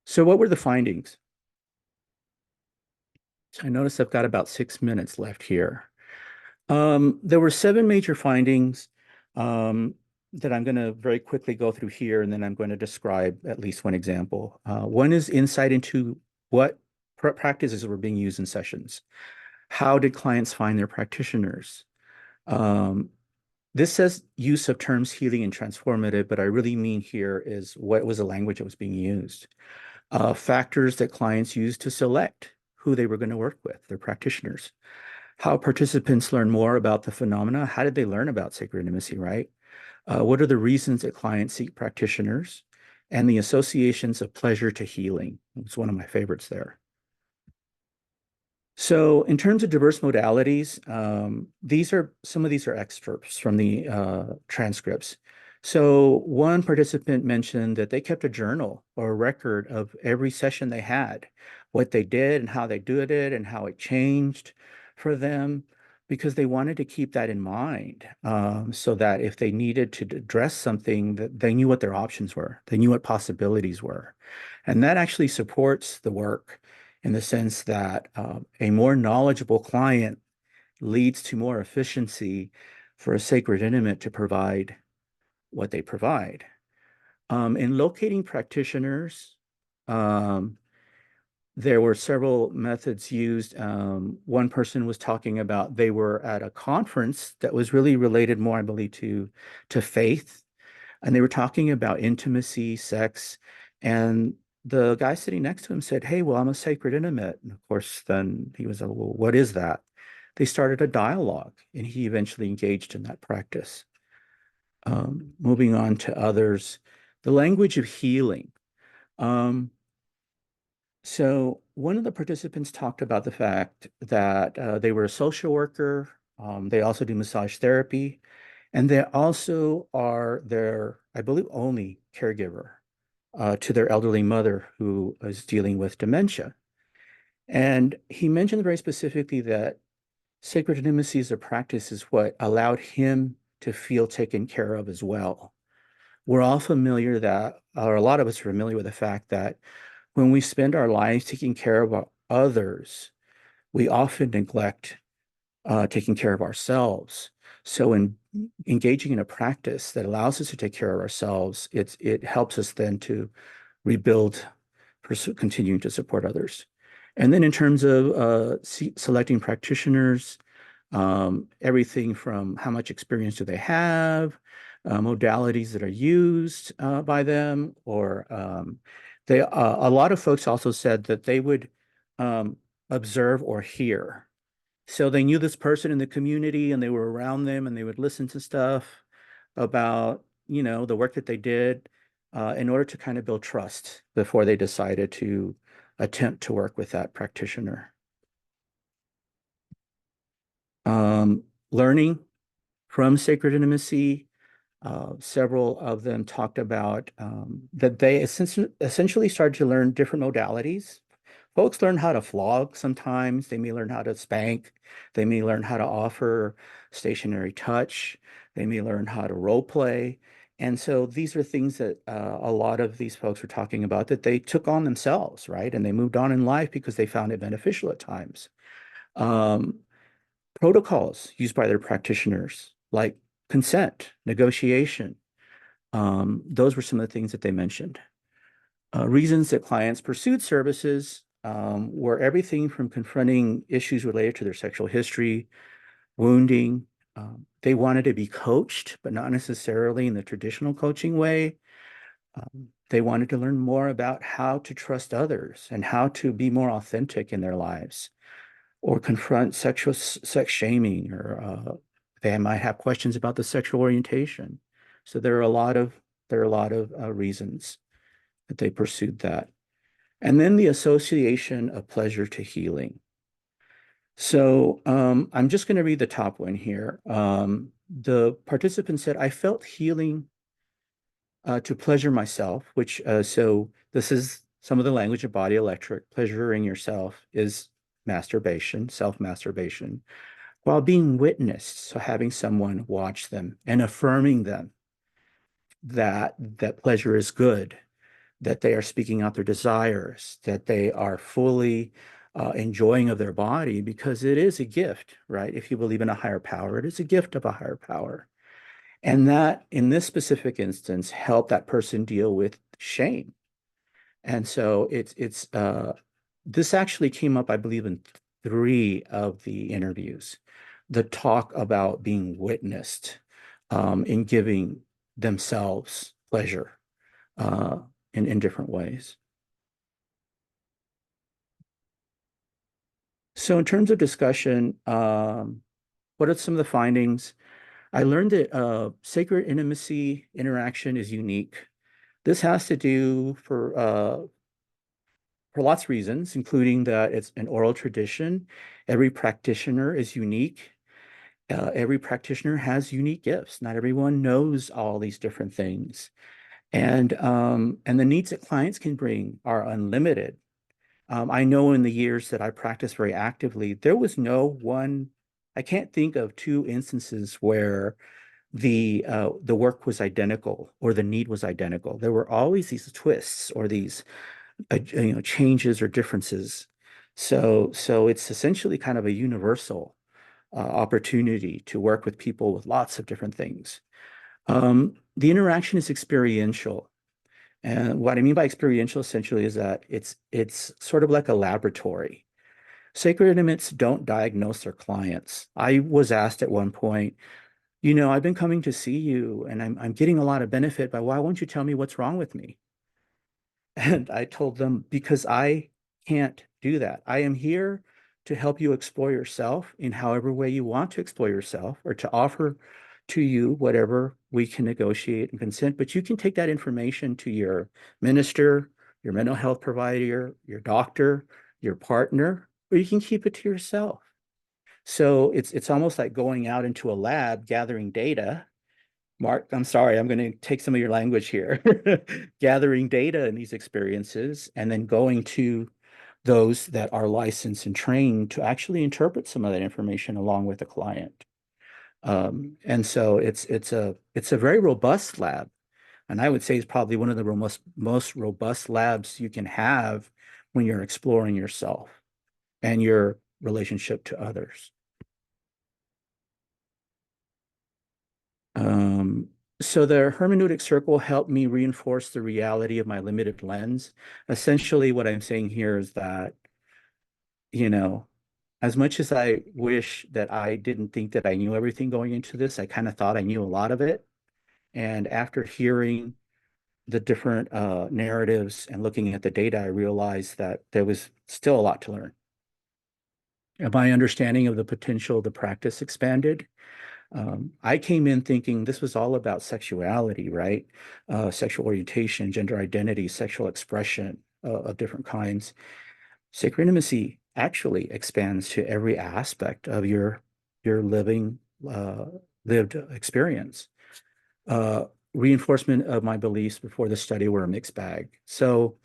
So what were the findings? So I notice I've got about 6 minutes left here. There were 7 major findings that I'm going to very quickly go through here, and then I'm going to describe at least one example. One is insight into what practices were being used in sessions. How did clients find their practitioners? This says use of terms healing and transformative, but I really mean here is what was the language that was being used. Factors that clients used to select who they were going to work with, their practitioners. How participants learn more about the phenomena. How did they learn about sacred intimacy, right? What are the reasons that clients seek practitioners? And the associations of pleasure to healing. It's one of my favorites there. So in terms of diverse modalities, some of these are excerpts from the transcripts. So one participant mentioned that they kept a journal or a record of every session they had, what they did and how they did it and how it changed for them, because they wanted to keep that in mind, so that if they needed to address something, that they knew what their options were, they knew what possibilities were. And that actually supports the work in the sense that a more knowledgeable client leads to more efficiency for a sacred intimate to provide what they provide. In locating practitioners, there were several methods used. One person was talking about they were at a conference that was really related more, I believe, to faith. And they were talking about intimacy, sex, and the guy sitting next to him said, "Hey, well, I'm a sacred intimate." And of course, then he was like, "Well, what is that?" They started a dialogue, and he eventually engaged in that practice. Moving on to others, the language of healing. So one of the participants talked about the fact that they were a social worker. They also do massage therapy, and they also are their, I believe, only caregiver to their elderly mother who is dealing with dementia. And he mentioned very specifically that sacred intimacy as a practice is what allowed him to feel taken care of as well. We're all familiar that, or a lot of us are familiar with the fact that when we spend our lives taking care of others, we often neglect taking care of ourselves. So in engaging in a practice that allows us to take care of ourselves, it helps us then to rebuild, continuing to support others. And then in terms of selecting practitioners, everything from how much experience do they have, modalities that are used by them, or a lot of folks also said that they would observe or hear. So they knew this person in the community and they were around them and they would listen to stuff about, the work that they did in order to kind of build trust before they decided to attempt to work with that practitioner. Learning from sacred intimacy, several of them talked about that they essentially started to learn different modalities. Folks learn how to flog sometimes. They may learn how to spank. They may learn how to offer stationary touch. They may learn how to role play. And so these are things that a lot of these folks were talking about that they took on themselves, right? And they moved on in life because they found it beneficial at times. Protocols used by their practitioners, like consent, negotiation. Those were some of the things that they mentioned. Reasons that clients pursued services were everything from confronting issues related to their sexual history, wounding. They wanted to be coached, but not necessarily in the traditional coaching way. They wanted to learn more about how to trust others and how to be more authentic in their lives, or confront sex shaming, or they might have questions about the sexual orientation. So there are a lot of reasons that they pursued that. And then the association of pleasure to healing. So I'm just going to read the top one here. The participant said, I felt healing to pleasure myself, which, so this is some of the language of body electric. Pleasuring yourself is masturbation, self-masturbation, while being witnessed, so having someone watch them and affirming them that pleasure is good, that they are speaking out their desires, that they are fully enjoying of their body, because it is a gift, right? If you believe in a higher power, it is a gift of a higher power. And that, in this specific instance, helped that person deal with shame. And so this actually came up, I believe, in 3 of the interviews. The talk about being witnessed in giving themselves pleasure in different ways. So in terms of discussion, what are some of the findings? I learned that sacred intimacy interaction is unique. This has to do for lots of reasons, including that it's an oral tradition. Every practitioner is unique. Every practitioner has unique gifts. Not everyone knows all these different things. And the needs that clients can bring are unlimited. I know in the years that I practiced very actively, there was no one, I can't think of 2 instances where the work was identical or the need was identical. There were always these twists or these changes or differences. So it's essentially kind of a universal opportunity to work with people with lots of different things. The interaction is experiential. And what I mean by experiential essentially is that it's sort of like a laboratory. Sacred intimates don't diagnose their clients. I was asked at one point, I've been coming to see you and I'm getting a lot of benefit, but why won't you tell me what's wrong with me? And I told them, because I can't do that. I am here to help you explore yourself in however way you want to explore yourself, or to offer to you whatever we can negotiate and consent. But you can take that information to your minister, your mental health provider, your doctor, your partner, or you can keep it to yourself. So it's almost like going out into a lab, gathering data. Mark, I'm sorry, I'm going to take some of your language here. Gathering data in these experiences and then going to those that are licensed and trained to actually interpret some of that information along with the client. And so it's a very robust lab. And I would say it's probably one of the most robust labs you can have when you're exploring yourself and your relationship to others. So the hermeneutic circle helped me reinforce the reality of my limited lens. Essentially, what I'm saying here is that, as much as I wish that I didn't think that I knew everything going into this, I kind of thought I knew a lot of it. And after hearing the different narratives and looking at the data, I realized that there was still a lot to learn. And my understanding of the potential of the practice expanded. I came in thinking this was all about sexuality, right? Sexual orientation, gender identity, sexual expression of different kinds. Sacred intimacy actually expands to every aspect of your living lived experience. Reinforcement of my beliefs before the study were a mixed bag. So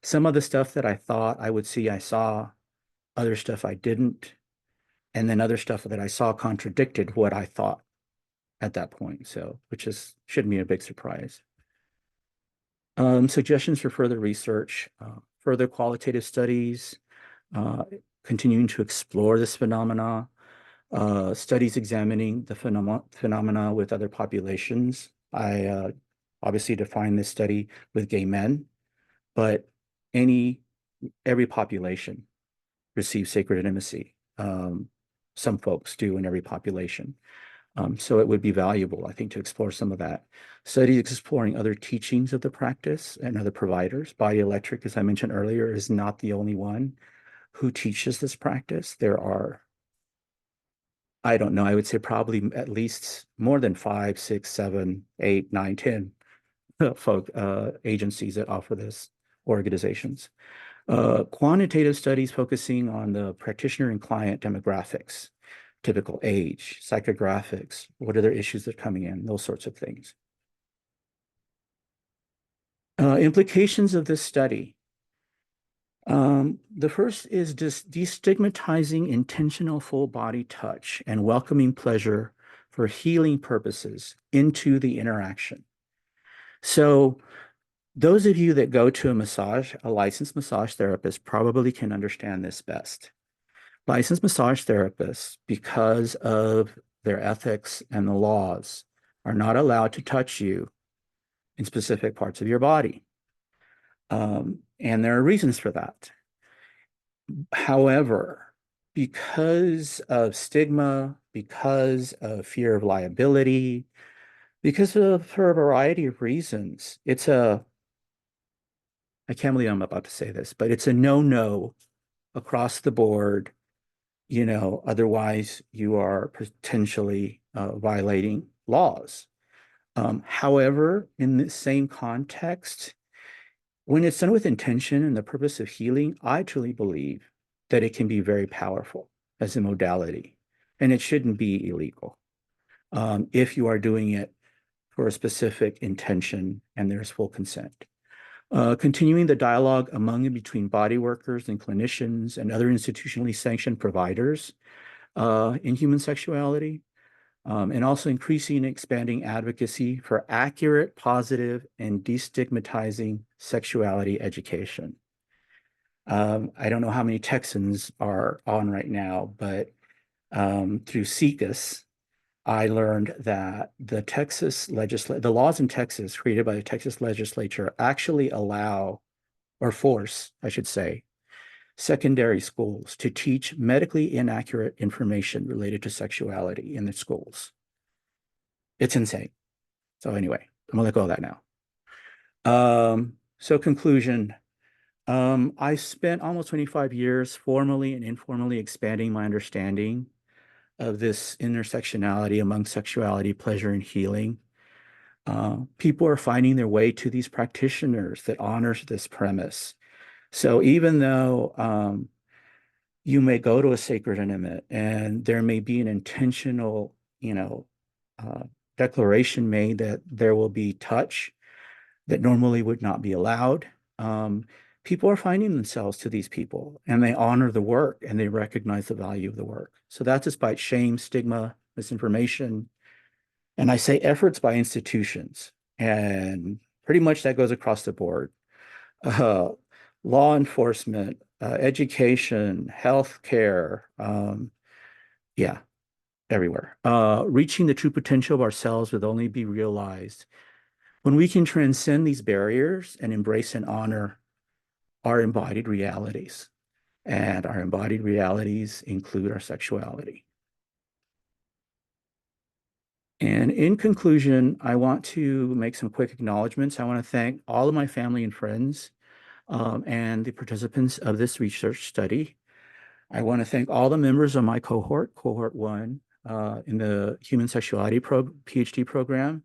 some of the stuff that I thought I would see, I saw. Other stuff I didn't. And then other stuff that I saw contradicted what I thought at that point. So, which shouldn't be a big surprise. Suggestions for further research, further qualitative studies, continuing to explore this phenomena, studies examining the phenomena with other populations. I obviously defined this study with gay men. but every population receives sacred intimacy. Some folks do in every population. So it would be valuable, I think, to explore some of that. Studies exploring other teachings of the practice and other providers. Body Electric, as I mentioned earlier, is not the only one who teaches this practice. There are, I don't know, I would say probably at least more than 5, 6, 7, 8, 9, 10 agencies that offer this, organizations. Quantitative studies focusing on the practitioner and client demographics, typical age, psychographics, what are their issues that are coming in, those sorts of things. Implications of this study. The first is just destigmatizing intentional full body touch and welcoming pleasure for healing purposes into the interaction. So those of you that go to a licensed massage therapist probably can understand this best. Licensed massage therapists, because of their ethics and the laws, are not allowed to touch you in specific parts of your body. And there are reasons for that. However, because of stigma, because of fear of liability, for a variety of reasons, I can't believe I'm about to say this, but it's a no-no across the board. Otherwise you are potentially violating laws. However, in the same context, when it's done with intention and the purpose of healing, I truly believe that it can be very powerful as a modality, and it shouldn't be illegal if you are doing it for a specific intention and there's full consent. Continuing the dialogue among and between body workers and clinicians and other institutionally sanctioned providers in human sexuality, and also increasing and expanding advocacy for accurate, positive, and destigmatizing sexuality education. I don't know how many Texans are on right now, but through SECUS, I learned that the laws in Texas created by the Texas legislature actually allow, or force, I should say, secondary schools to teach medically inaccurate information related to sexuality in the schools. It's insane. So anyway, I'm gonna let go of that now. So conclusion, I spent almost 25 years formally and informally expanding my understanding of this intersectionality among sexuality, pleasure, and healing. People are finding their way to these practitioners that honors this premise. So even though you may go to a sacred intimate and there may be an intentional, declaration made that there will be touch that normally would not be allowed, people are finding themselves to these people, and they honor the work and they recognize the value of the work. So that's despite shame, stigma, misinformation, and I say efforts by institutions, and pretty much that goes across the board. Law enforcement, education, healthcare, yeah, everywhere. Reaching the true potential of ourselves will only be realized when we can transcend these barriers and embrace and honor our embodied realities. And our embodied realities include our sexuality. And in conclusion, I want to make some quick acknowledgments. I want to thank all of my family and friends and the participants of this research study. I want to thank all the members of my cohort 1, in the Human Sexuality PhD program,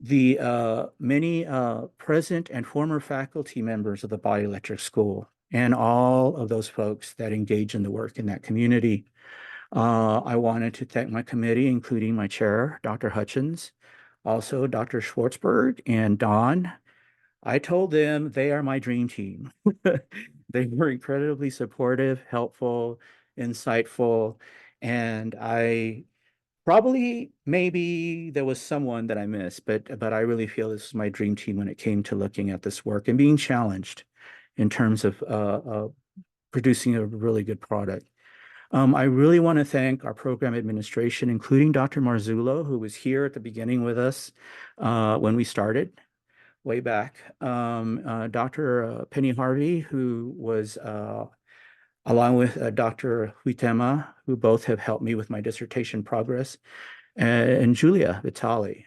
the many present and former faculty members of the Body Electric School, and all of those folks that engage in the work in that community. I wanted to thank my committee, including my chair, Dr. Hutchins, also Dr. Schwartzberg and Don. I told them they are my dream team. They were incredibly supportive, helpful, insightful, and maybe there was someone that I missed, but I really feel this is my dream team when it came to looking at this work and being challenged in terms of producing a really good product. I really want to thank our program administration, including Dr. Marzullo, who was here at the beginning with us when we started. way back. Dr. Penny Harvey, who was along with Dr. Huitema, who both have helped me with my dissertation progress, and Julia Vitali,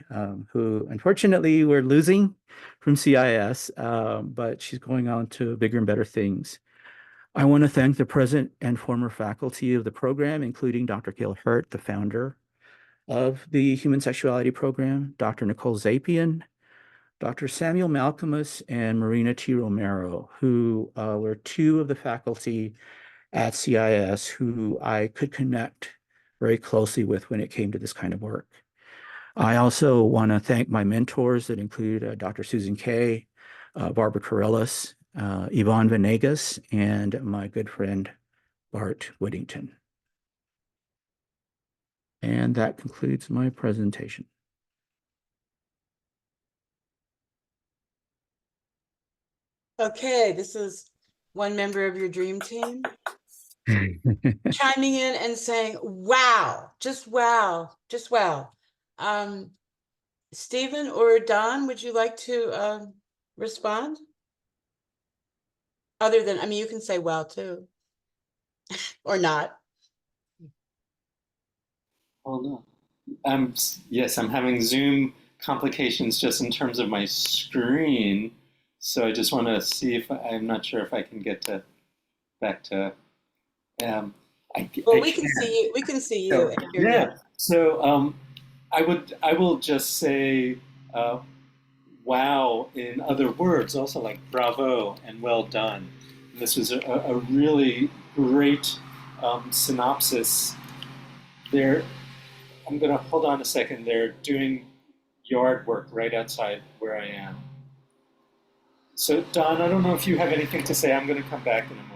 who unfortunately we're losing from CIS, but she's going on to bigger and better things. I want to thank the present and former faculty of the program, including Dr. Gil Hurt, the founder of the Human Sexuality program, Dr. Nicole Zapian, Dr. Samuel Malcolmus, and Marina T. Romero, who were two of the faculty at CIS who I could connect very closely with when it came to this kind of work. I also want to thank my mentors that include Dr. Susan Kay, Barbara Corellis, Yvonne Venegas, and my good friend, Bart Whittington. And that concludes my presentation. Okay, this is one member of your dream team chiming in and saying, wow, just wow, just wow. Stephen or Don, would you like to respond? Other than, I mean, you can say wow too, or not. Oh no. Yes, I'm having Zoom complications just in terms of my screen. So I just want to see if I'm not sure if I can get to back to. Well, we can see you. We can see you. So, yeah. So I will just say wow in other words, also like bravo and well done. And this was a really great synopsis. There, I'm gonna hold on a second. They're doing yard work right outside where I am. So Don, I don't know if you have anything to say. I'm gonna come back in a moment.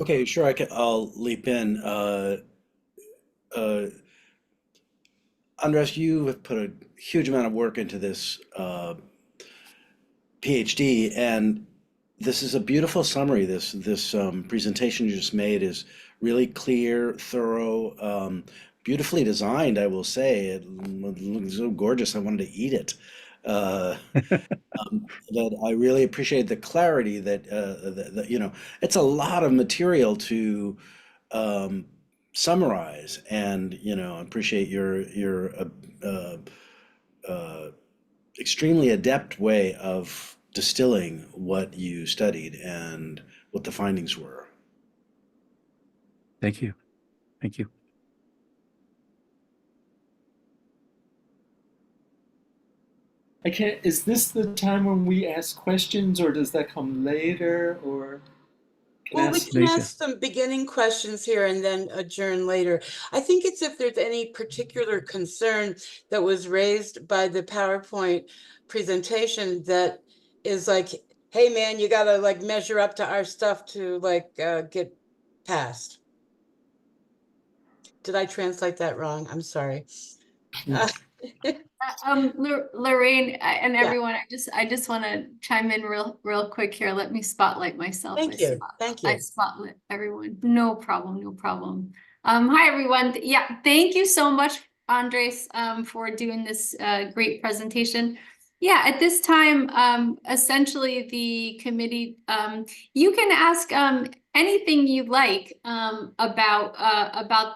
Okay, sure. I'll leap in. Uh, Andres, you have put a huge amount of work into this PhD, and this is a beautiful summary. This presentation you just made is really clear, thorough, beautifully designed. I will say it looks so gorgeous. I wanted to eat it. Uh, that I really appreciate the clarity that you know, it's a lot of material to um, summarize, and you know, appreciate your uh, uh, extremely adept way of distilling what you studied and what the findings were. Thank you. Thank you. I can't. Is this the time when we ask questions, or does that come later? Or Well, we can later. ask some beginning questions here and then adjourn later. I think it's if there's any particular concern that was raised by the PowerPoint presentation that is like, hey man, you gotta like measure up to our stuff to like get passed. Did I translate that wrong? I'm sorry. Lorraine and Yeah. everyone, I just want to chime in real quick here. Let me spotlight myself. Thank you. Thank you. I spotlight everyone. No problem. No problem. Hi everyone. Yeah, thank you so much, Andres, for doing this great presentation. Yeah, at this time, essentially the committee, you can ask anything you'd like about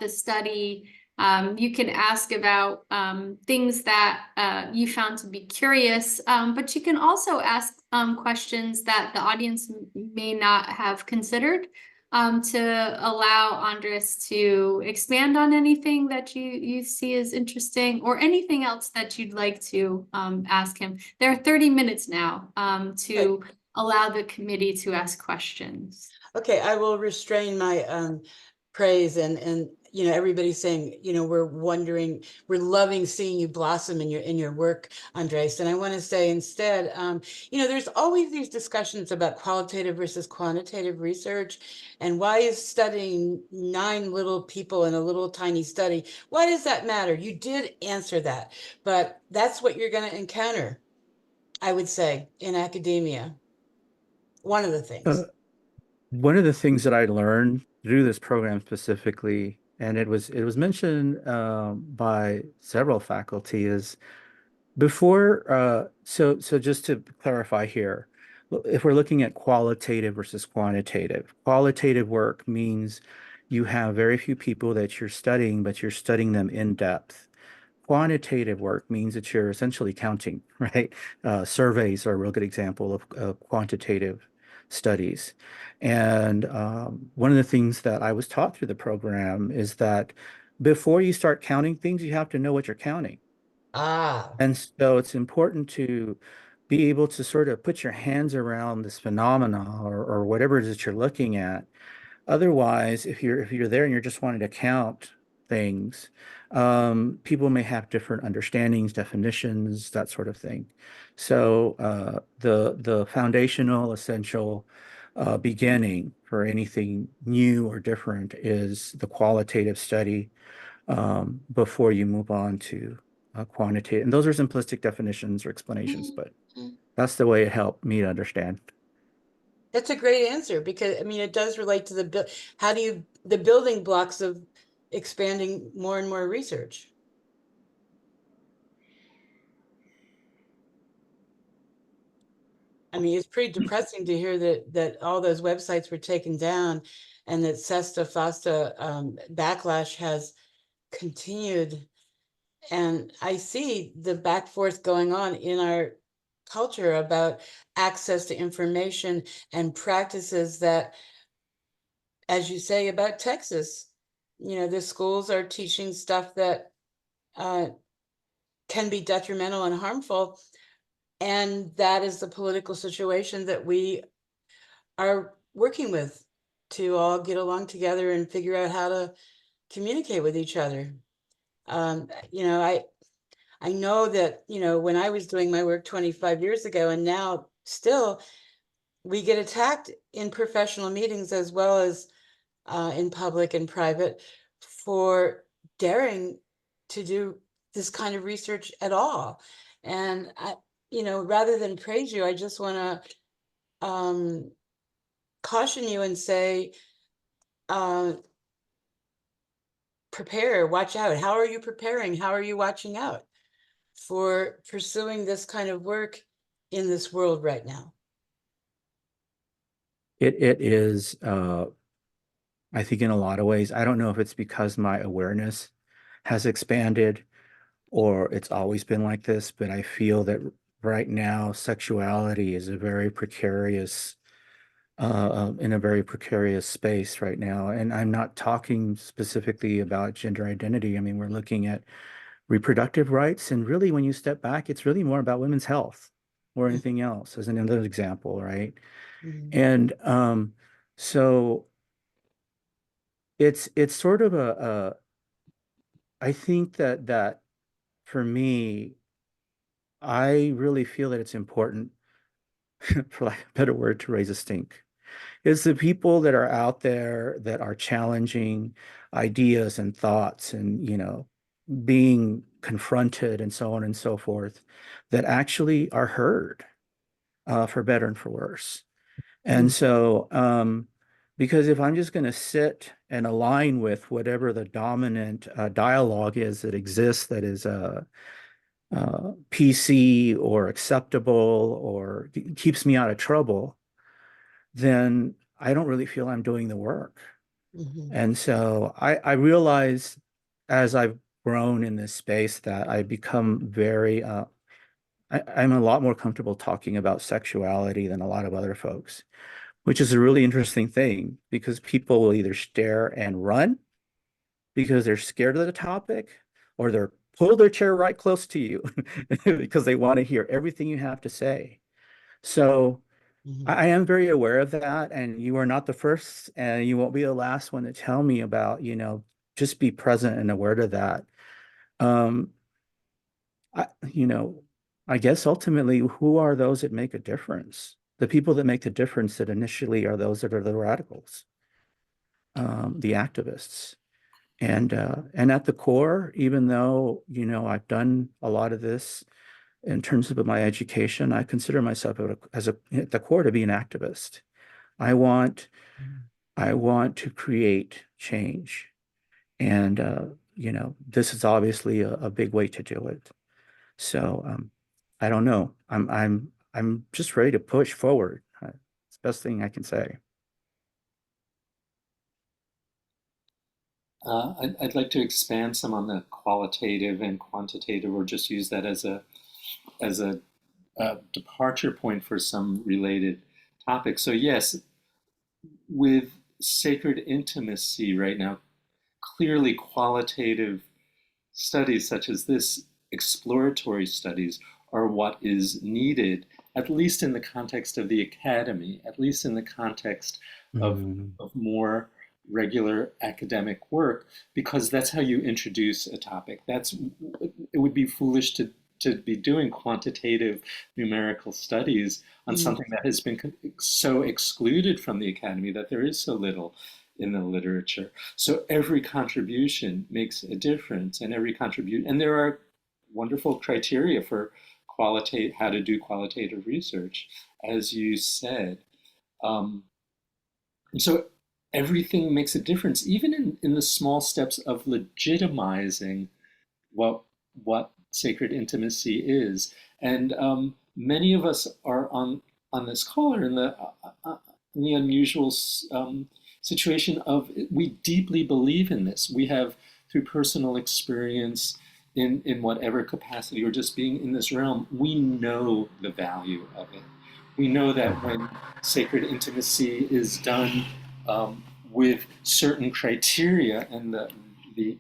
the study. You can ask about things that you found to be curious, but you can also ask questions that the audience may not have considered to allow Andres to expand on anything that you see as interesting or anything else that you'd like to ask him. There are 30 minutes now to allow the committee to ask questions. Okay, I will restrain my praise and you know, everybody's saying, you know, we're loving seeing you blossom in your work, Andres. And I want to say instead, you know, there's always these discussions about qualitative versus quantitative research, and why is studying 9 little people in a little tiny study, why does that matter? You did answer that, but that's what you're going to encounter, I would say, in academia. One of the things. One of the things that I learned through this program specifically, and it was mentioned by several faculty, is Before, so just to clarify here, if we're looking at qualitative versus qualitative work means you have very few people that you're studying, but you're studying them in depth. Quantitative work means that you're essentially counting, right? Surveys are a real good example of quantitative studies. And one of the things that I was taught through the program is that before you start counting things, you have to know what you're counting. Ah, And so it's important to be able to sort of put your hands around this phenomena or whatever it is that you're looking at. Otherwise, if you're there and you're just wanting to count things, people may have different understandings, definitions, that sort of thing. So the foundational, essential beginning for anything new or different is the qualitative study before you move on to quantitative. And those are simplistic definitions or explanations, but mhm. that's the way it helped me to understand. That's a great answer because I mean it does relate to the building blocks of expanding more and more research. I mean, it's pretty depressing to hear that all those websites were taken down and that Sesta Fosta backlash has continued. And I see the back forth going on in our culture about access to information and practices that, as you say about Texas, the schools are teaching stuff that uh, can be detrimental and harmful. And that is the political situation that we are working with to all get along together and figure out how to communicate with each other. I know that, when I was doing my work 25 years ago and now still we get attacked in professional meetings as well as in public and private for daring to do this kind of research at all. And rather than praise you, I just want to caution you and say, uh, prepare, watch out. How are you preparing? How are you watching out for pursuing this kind of work in this world right now? It is, I think in a lot of ways, I don't know if it's because my awareness has expanded or it's always been like this, but I feel that right now sexuality is a very precarious, in a very precarious space right now. And I'm not talking specifically about gender identity. I mean, we're looking at reproductive rights. And really, when you step back, it's really more about women's health or anything else, as another example, right? Mhm. And so it's sort of I think that for me, I really feel that it's important, for lack of a better word, to raise a stink. It's the people that are out there that are challenging ideas and thoughts and, being confronted and so on and so forth that actually are heard, for better and for worse. And so, because if I'm just going to sit and align with whatever the dominant dialogue is that exists, that is PC or acceptable or keeps me out of trouble, then I don't really feel I'm doing the work. Mhm. And so I realize as I've grown in this space that I become very, I'm a lot more comfortable talking about sexuality than a lot of other folks, which is a really interesting thing because people will either stare and run because they're scared of the topic or they're pull their chair right close to you because they want to hear everything you have to say. So Mhm. I am very aware of that, and you are not the first, and you won't be the last one to tell me about, just be present and aware of that. Um, I, you know, I guess ultimately, who are those that make a difference? The people that make the difference that initially are those that are the radicals, the activists. And at the core, even though, I've done a lot of this in terms of my education, I consider myself at the core to be an activist. I want I want to create change. And, this is obviously a big way to do it. So I don't know. I'm just ready to push forward. It's the best thing I can say. I'd like to expand some on the qualitative and quantitative, or just use that as a departure point for some related topics. So yes, with sacred intimacy right now, clearly qualitative studies such as this, exploratory studies, are what is needed, at least in the context of the academy, at least in the context of, Mm, of more regular academic work, because that's how you introduce a topic. It would be foolish to be doing quantitative numerical studies on Mm, something that has been so excluded from the academy, that there is so little in the literature. So every contribution makes a difference, and and there are wonderful criteria for how to do qualitative research, as you said. Um, and so everything makes a difference, even in the small steps of legitimizing what sacred intimacy is. And many of us are on this call are in the unusual situation of, we deeply believe in this. We have, through personal experience, in whatever capacity, or just being in this realm, we know the value of it. We know that when sacred intimacy is done with certain criteria, and the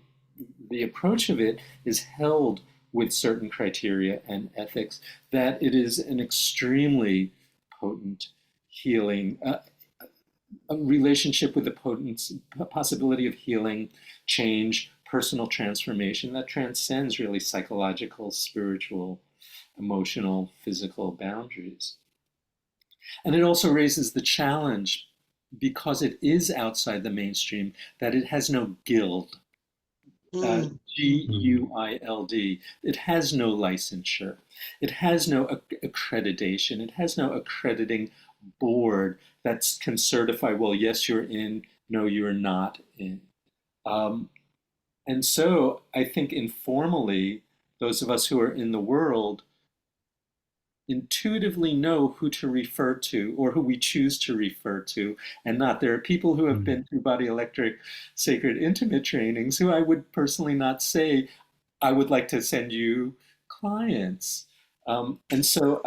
the approach of it is held with certain criteria and ethics, that it is an extremely potent healing, a relationship with the potent possibility of healing, change, personal transformation that transcends really psychological, spiritual, emotional, physical boundaries. And it also raises the challenge, because it is outside the mainstream, that it has no guild. mm, mm, mm, GUILD. It has no licensure. It has no accreditation. It has no accrediting board that can certify, well, yes, you're in, no, you're not in. Um, and so I think informally, those of us who are in the world intuitively know who to refer to, or who we choose to refer to, and not. There are people who have mm, been through body electric sacred intimate trainings who I would personally not say, I would like to send you clients. And so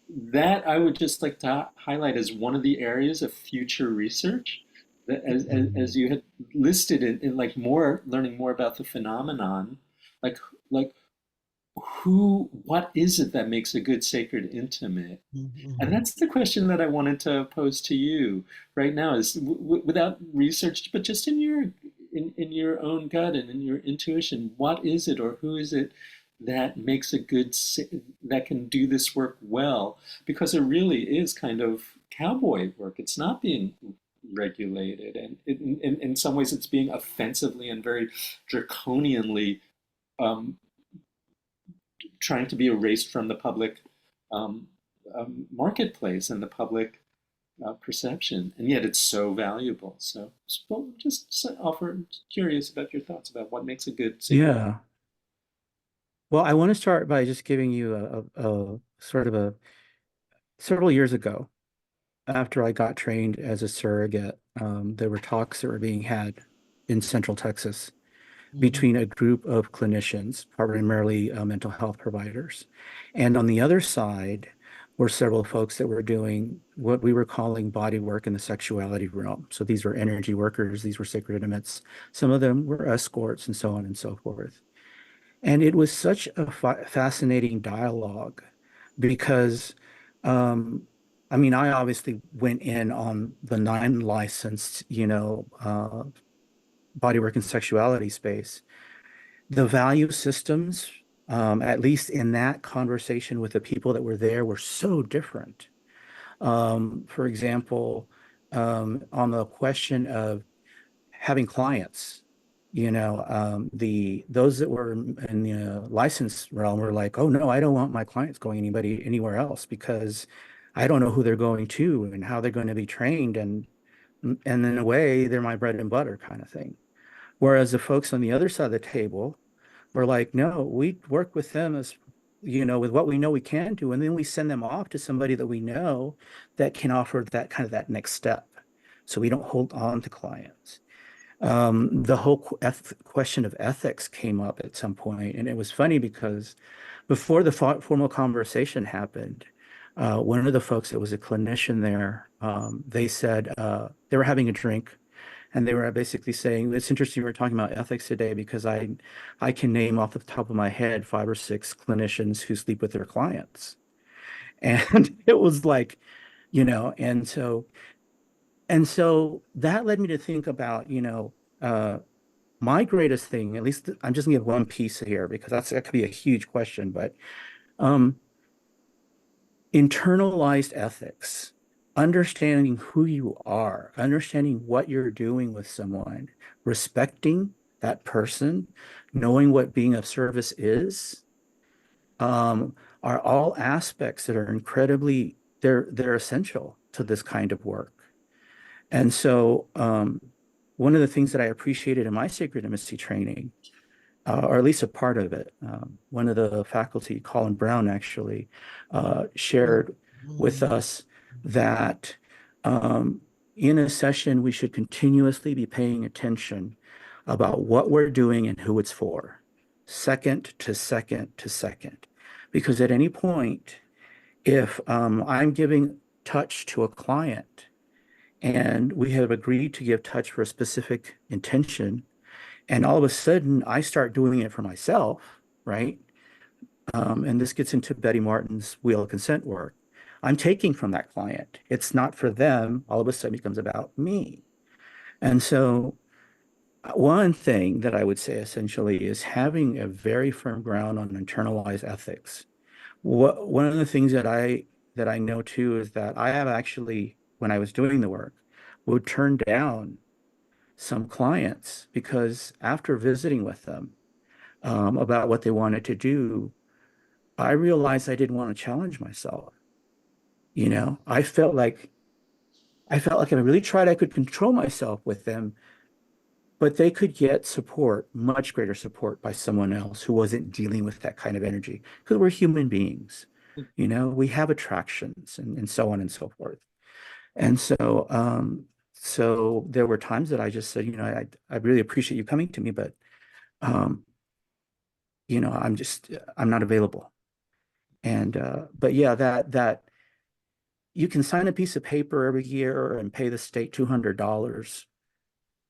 that I would just like to highlight as one of the areas of future research, that as mm, you had listed in like more learning more about the phenomenon, like like what is it that makes a good sacred intimate? mm, And mm, that's the question that I wanted to pose to you right now, is without research, but just in your own gut and in your intuition, what is it, or who is it that makes a that can do this work well? Because it really is kind of cowboy work. It's not being regulated, and in some ways it's being offensively and very draconianly um, trying to be erased from the public um, marketplace and the public perception, and yet it's so valuable. So, just offer, curious about your thoughts about what makes a good sacred. yeah. Well, I want to start by just giving you a sort of a several years ago, after I got trained as a surrogate, there were talks that were being had in Central Texas mm, between a group of clinicians, primarily mental health providers. And on the other side were several folks that were doing what we were calling body work in the sexuality realm. So these were energy workers, these were sacred intimates, some of them were escorts, and so on and so forth. And it was such a fascinating dialogue because, um, I mean, I obviously went in on the non-licensed, bodywork and sexuality space. The value systems, at least in that conversation with the people that were there, were so different. For example, on the question of having clients, the those that were in the license realm were like, oh no, I don't want my clients going anywhere else because I don't know who they're going to and how they're going to be trained, and in a way, they're my bread and butter kind of thing. Whereas the folks on the other side of the table were like, no, we work with them with what we know we can do, and then we send them off to somebody that we know that can offer that kind of that next step. So we don't hold on to clients. The whole question of ethics came up at some point, and it was funny because before the formal conversation happened, one of the folks that was a clinician there, they said they were having a drink, and they were basically saying, "It's interesting we're talking about ethics today because I can name off the top of my head 5 or 6 clinicians who sleep with their clients," and it was like, and so that led me to think about, my greatest thing, at least I'm just gonna give one piece here because that could be a huge question, but um, internalized ethics, understanding who you are, understanding what you're doing with someone, respecting that person, knowing what being of service is, are all aspects that are incredibly, they're essential to this kind of work. And so, one of the things that I appreciated in my sacred intimacy training, or at least a part of it, one of the faculty, Colin Brown, actually shared with us that in a session, we should continuously be paying attention about what we're doing and who it's for, second to second to second. Because at any point, if I'm giving touch to a client, and we have agreed to give touch for a specific intention, and all of a sudden I start doing it for myself, right? And this gets into Betty Martin's Wheel of Consent work. I'm taking from that client. It's not for them. All of a sudden it becomes about me. And so one thing that I would say essentially is having a very firm ground on internalized ethics. One of the things that I know too is that I have actually, when I was doing the work, would turn down some clients because after visiting with them about what they wanted to do, I realized I didn't want to challenge myself. I felt like if I really tried, I could control myself with them, but they could get support, much greater support by someone else who wasn't dealing with that kind of energy because we're human beings. We have attractions and so on and so forth. And so there were times that I just said, I really appreciate you coming to me, but um, I'm not available. And but yeah, that you can sign a piece of paper every year and pay the state $200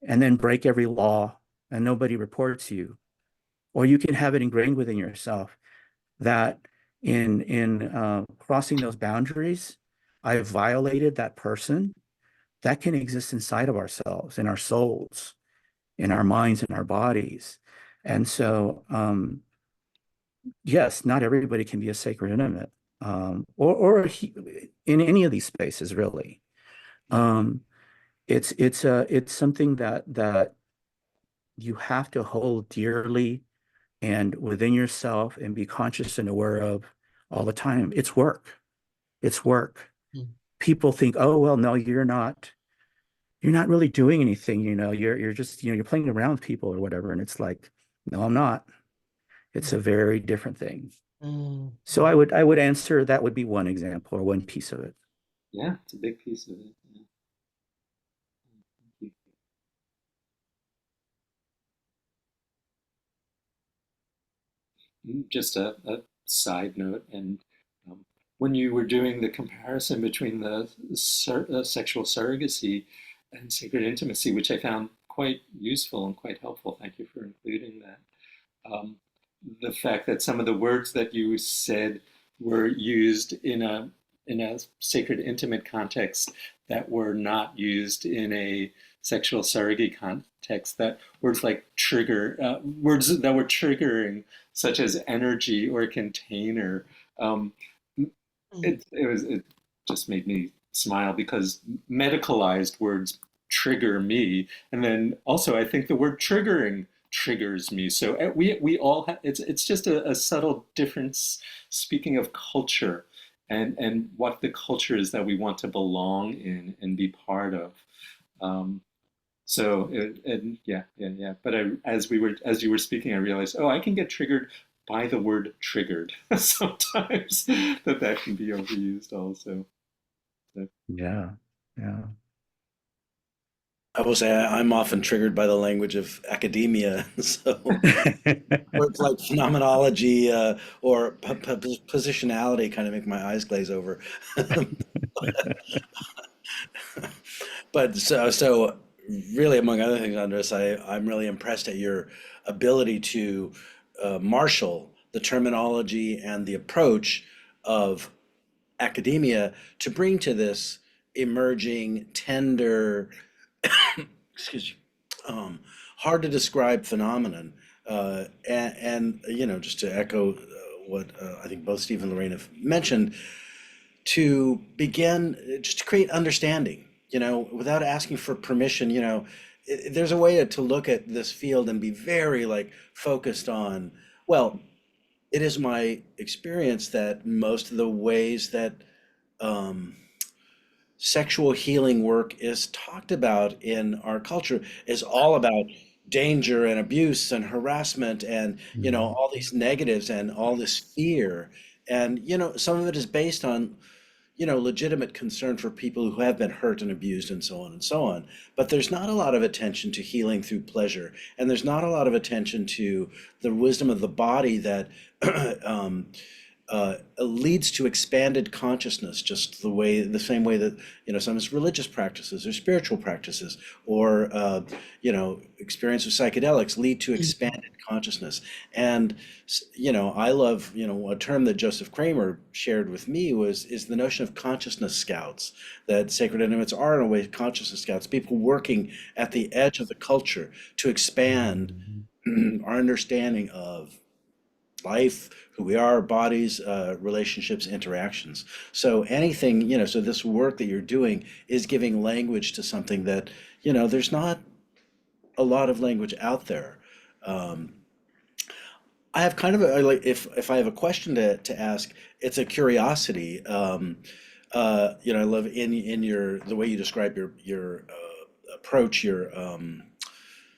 and then break every law and nobody reports you. Or you can have it ingrained within yourself that in crossing those boundaries, I have violated that person. That can exist inside of ourselves, in our souls, in our minds, in our bodies. And so, yes, not everybody can be a sacred intimate, in any of these spaces, really. Um, it's something that you have to hold dearly and within yourself and be conscious and aware of all the time. It's work. It's work. Mm. People think, oh, well, no, you're not really doing anything, you're just, you're playing around with people or whatever. And it's like, no, I'm not. It's a very different thing. Mm. So I would answer that would be one example or one piece of it. Yeah, it's a big piece of it. Yeah. Thank you. Just a side note, and when you were doing the comparison between the sexual surrogacy and sacred intimacy, which I found quite useful and quite helpful, thank you for including that. Um, the fact that some of the words that you said were used in a sacred intimate context that were not used in a sexual surrogate context, that words like trigger, words that were triggering, such as energy or container, um, it just made me smile because medicalized words trigger me, and then also I think the word triggering triggers me. So we all have, it's just a subtle difference. Speaking of culture, and what the culture is that we want to belong in and be part of. Um, and yeah. But as you were speaking, I realized, oh, I can get triggered by the word triggered sometimes, that can be overused also. So, Yeah. Yeah. I will say I'm often triggered by the language of academia. So words like phenomenology or positionality kind of make my eyes glaze over. But so really, among other things, Andres, I'm really impressed at your ability to marshal the terminology and the approach of academia to bring to this emerging, tender, excuse me, hard to describe phenomenon. And you know, just to echo what I think both Steve and Lorraine have mentioned, to begin just to create understanding, you know, without asking for permission, you know, there's a way to look at this field and be very like focused on, well, it is my experience that most of the ways that um, sexual healing work is talked about in our culture is all about danger and abuse and harassment and you know Mhm. all these negatives and all this fear, and you know some of it is based on you know legitimate concern for people who have been hurt and abused and so on and so on, but there's not a lot of attention to healing through pleasure, and there's not a lot of attention to the wisdom of the body that um, leads to expanded consciousness, just the same way that you know some religious practices or spiritual practices or you know experience of psychedelics lead to expanded consciousness. And you know I love you know a term that Joseph Kramer shared with me was is the notion of consciousness scouts, that sacred intimates are in a way consciousness scouts, people working at the edge of the culture to expand Mhm. our understanding of life, who we are, bodies, relationships, interactions. So anything, you know, so this work that you're doing is giving language to something that, you know, there's not a lot of language out there. Um, I have kind of a, like, if I have a question to ask, it's a curiosity. You know, I love in your the way you describe your approach, your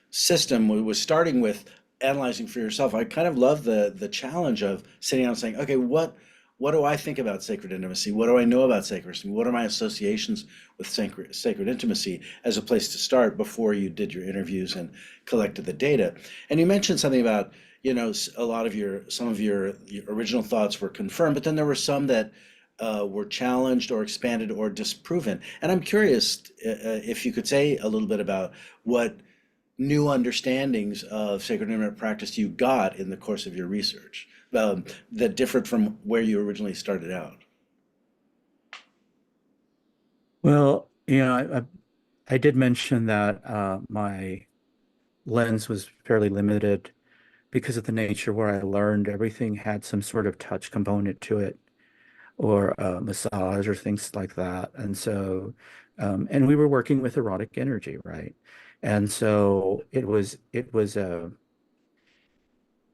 system was starting with analyzing for yourself. I kind of love the challenge of sitting down and saying, okay, what do I think about sacred intimacy? What do I know about sacred intimacy? What are my associations with sacred intimacy as a place to start before you did your interviews and collected the data? And you mentioned something about, you know, a lot of some of your original thoughts were confirmed, but then there were some that were challenged or expanded or disproven. And I'm curious if you could say a little bit about what new understandings of sacred intimate practice you got in the course of your research that differed from where you originally started out? Well, you know, I did mention that my lens was fairly limited because of the nature where I learned everything had some sort of touch component to it, or massage or things like that. And so, and we were working with erotic energy, right? And so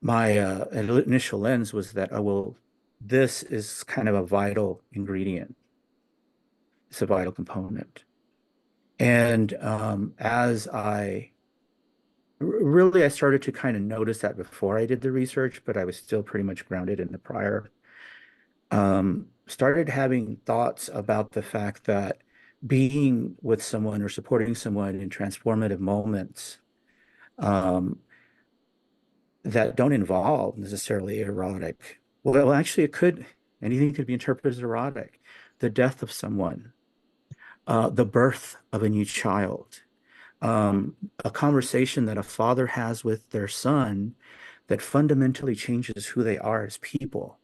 my initial lens was that, oh, well, this is kind of a vital ingredient. It's a vital component. And really, I started to kind of notice that before I did the research, but I was still pretty much grounded in the prior. Started having thoughts about the fact that being with someone or supporting someone in transformative moments um, that don't involve necessarily erotic. Well, actually, anything could be interpreted as erotic. The death of someone, the birth of a new child, a conversation that a father has with their son that fundamentally changes who they are as people,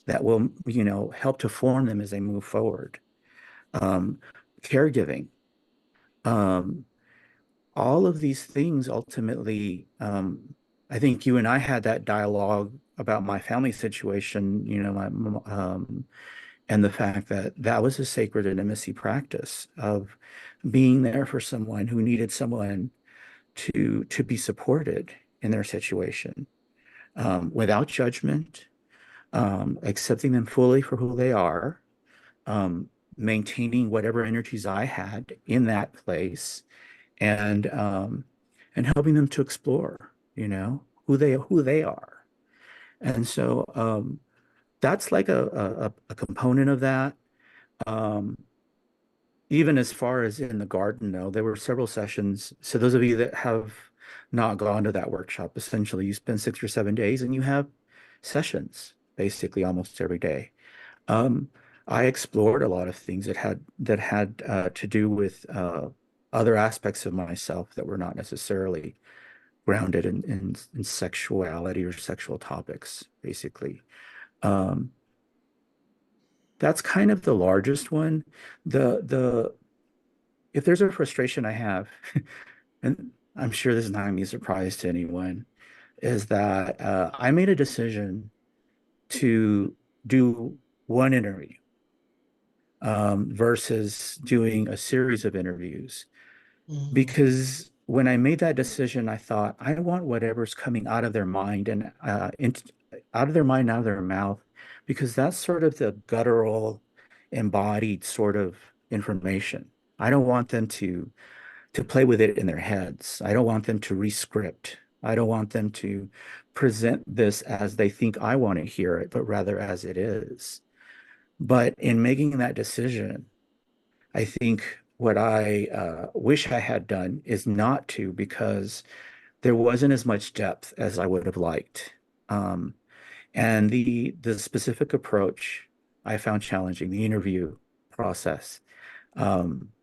that will, you know, help to form them as they move forward. Um, Caregiving, um, all of these things ultimately, I think you and I had that dialogue about my family situation, you know, and the fact that that was a sacred intimacy practice of being there for someone who needed someone to be supported in their situation, without judgment, accepting them fully for who they are, um, maintaining whatever energies I had in that place, and and helping them to explore, you know, who they are. And so that's like a component of that. Um, Even as far as in the garden, though, there were several sessions. So those of you that have not gone to that workshop, essentially you spend 6 or 7 days and you have sessions basically almost every day. Um, I explored a lot of things that had to do with other aspects of myself that were not necessarily grounded in sexuality or sexual topics, basically. Um, that's kind of the largest one. The if there's a frustration I have, and I'm sure this is not gonna be a surprise to anyone, is that I made a decision to do one interview versus doing a series of interviews. Mhm. Because when I made that decision, I thought I want whatever's coming out of their mind and out of their mind, out of their mouth, because that's sort of the guttural, embodied sort of information. I don't want them to play with it in their heads. I don't want them to rescript. I don't want them to present this as they think I want to hear it, but rather as it is. But in making that decision, I think what I wish I had done is not to, because there wasn't as much depth as I would have liked. Um, and the specific approach I found challenging, the interview process.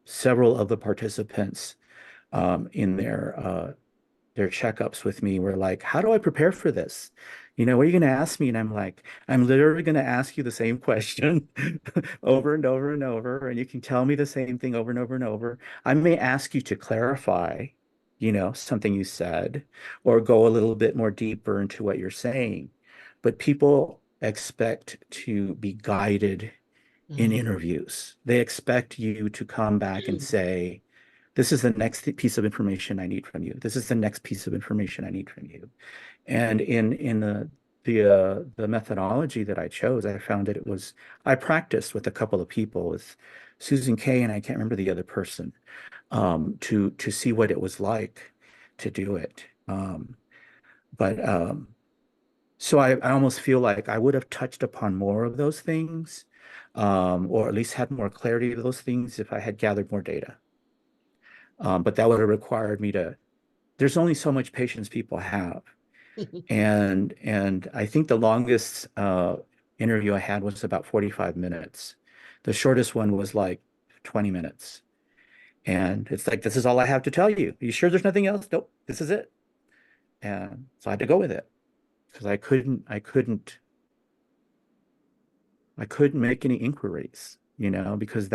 Several of the participants in their checkups with me were like, how do I prepare for this? What are you going to ask me? And I'm like, I'm literally going to ask you the same question over and over and over, and you can tell me the same thing over and over and over. I may ask you to clarify, something you said, or go a little bit more deeper into what you're saying. But people expect to be guided in Mhm. interviews. They expect you to come back and say, this is the next piece of information I need from you. This is the next piece of information I need from you. And in the methodology that I chose, I found that I practiced with a couple of people, with Susan Kay, and I can't remember the other person, to see what it was like to do it. But so I almost feel like I would have touched upon more of those things, or at least had more clarity of those things if I had gathered more data. But that would have required me to, there's only so much patience people have. And I think the longest interview I had was about 45 minutes. The shortest one was like 20 minutes. And it's like, this is all I have to tell you. Are you sure there's nothing else? Nope, this is it. And so I had to go with it because I couldn't make any inquiries, because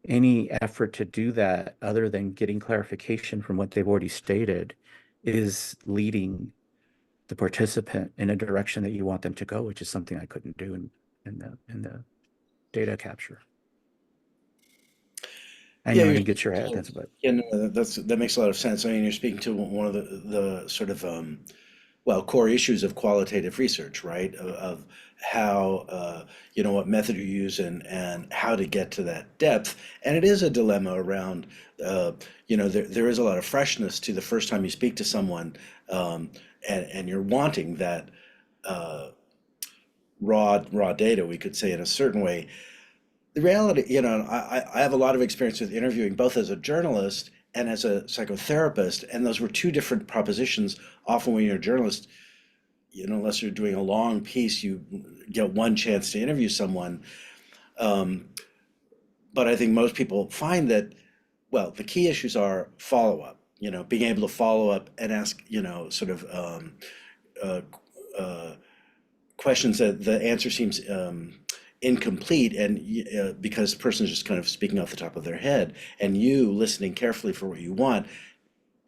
any effort to do that other than getting clarification from what they've already stated is leading the participant in a direction that you want them to go, which is something I couldn't do in the data capture. I Yeah, know I you're didn't get speaking your head. to, That's but yeah, no, that makes a lot of sense. I mean, you're speaking to one of the sort of well, core issues of qualitative research, right? Of how what method you use and how to get to that depth. And it is a dilemma around there is a lot of freshness to the first time you speak to someone, and you're wanting that uh, raw data, we could say in a certain way. The reality, I have a lot of experience with interviewing both as a journalist and as a psychotherapist, and those were two different propositions. Often when you're a journalist, unless you're doing a long piece, you get one chance to interview someone. Um, but I think most people find that, well, the key issues are follow up, being able to follow up and ask, sort of uh, uh, questions that the answer seems incomplete, and because the person is just kind of speaking off the top of their head, and you listening carefully for what you want,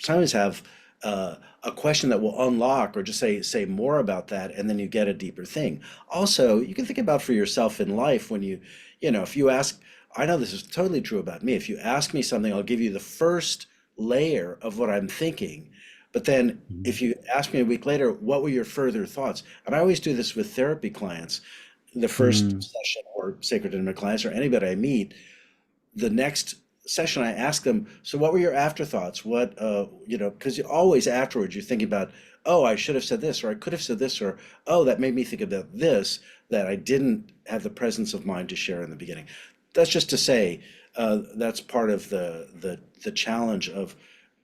sometimes have a question that will unlock or just say more about that, and then you get a deeper thing. Also, you can think about for yourself in life when if you ask, I know this is totally true about me. If you ask me something, I'll give you the first layer of what I'm thinking. But then Mhm. if you ask me a week later, what were your further thoughts? And I always do this with therapy clients. The first Mm, session or sacred intimate clients or anybody I meet, the next session, I asked them, so what were your afterthoughts? What, because always afterwards you're thinking about, oh, I should have said this, or I could have said this, or oh, that made me think about this that I didn't have the presence of mind to share in the beginning. That's just to say, that's part of the challenge of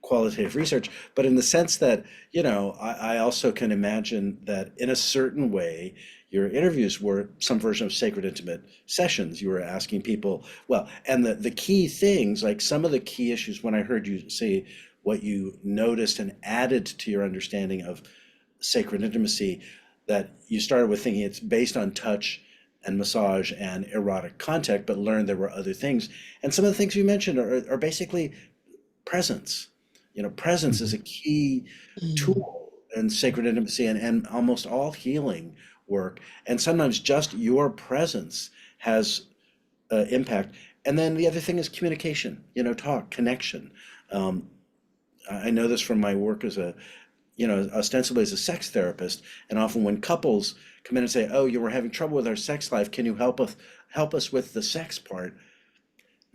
qualitative research, but in the sense that, I also can imagine that in a certain way, your interviews were some version of sacred intimate sessions. You were asking people, well, and the key things, like some of the key issues, when I heard you say what you noticed and added to your understanding of sacred intimacy, that you started with thinking it's based on touch and massage and erotic contact, but learned there were other things. And some of the things you mentioned are basically presence. Presence is a key tool in sacred intimacy and almost all healing work. And sometimes just your presence has impact. And then the other thing is communication, talk, connection. Um, I know this from my work as ostensibly as a sex therapist. And often when couples come in and say, oh, you were having trouble with our sex life, can you help us with the sex part?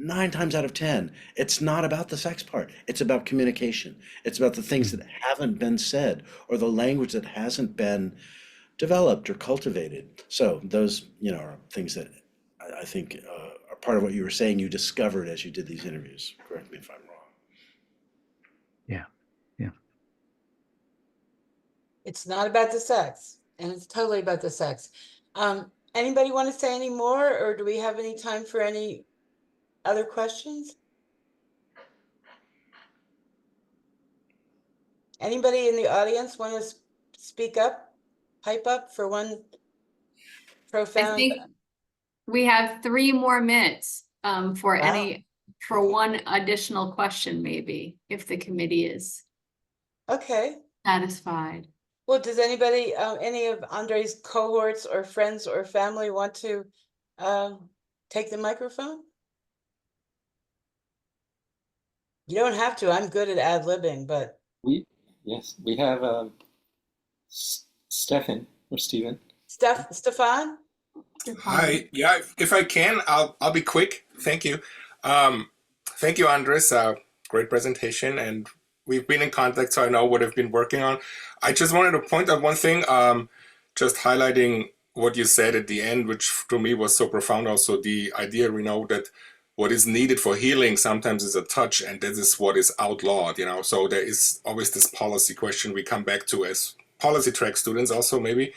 9 times out of 10, it's not about the sex part. It's about communication. It's about the things that haven't been said or the language that hasn't been developed or cultivated. So those, are things that I think are part of what you were saying you discovered as you did these interviews. Correct me if I'm wrong. Yeah. Yeah. It's not about the sex, and it's totally about the sex. Anybody want to say any more, or do we have any time for any other questions? Anybody in the audience want to speak up, pipe up for one I profound? think we have 3 more minutes for Wow. one additional question, maybe, if the committee is Okay. satisfied. Well, does anybody, any of Andre's cohorts or friends or family want to take the microphone? You don't have to. I'm good at ad-libbing, but We have Stefan or Stephen. Stefan? Hi, yeah, if I can, I'll be quick. Thank you. Thank you, Andres. Great presentation, and we've been in contact, so I know what I've been working on. I just wanted to point out one thing, just highlighting what you said at the end, which to me was so profound. Also, the idea we know that what is needed for healing sometimes is a touch, and this is what is outlawed. So there is always this policy question we come back to as policy track students, also maybe.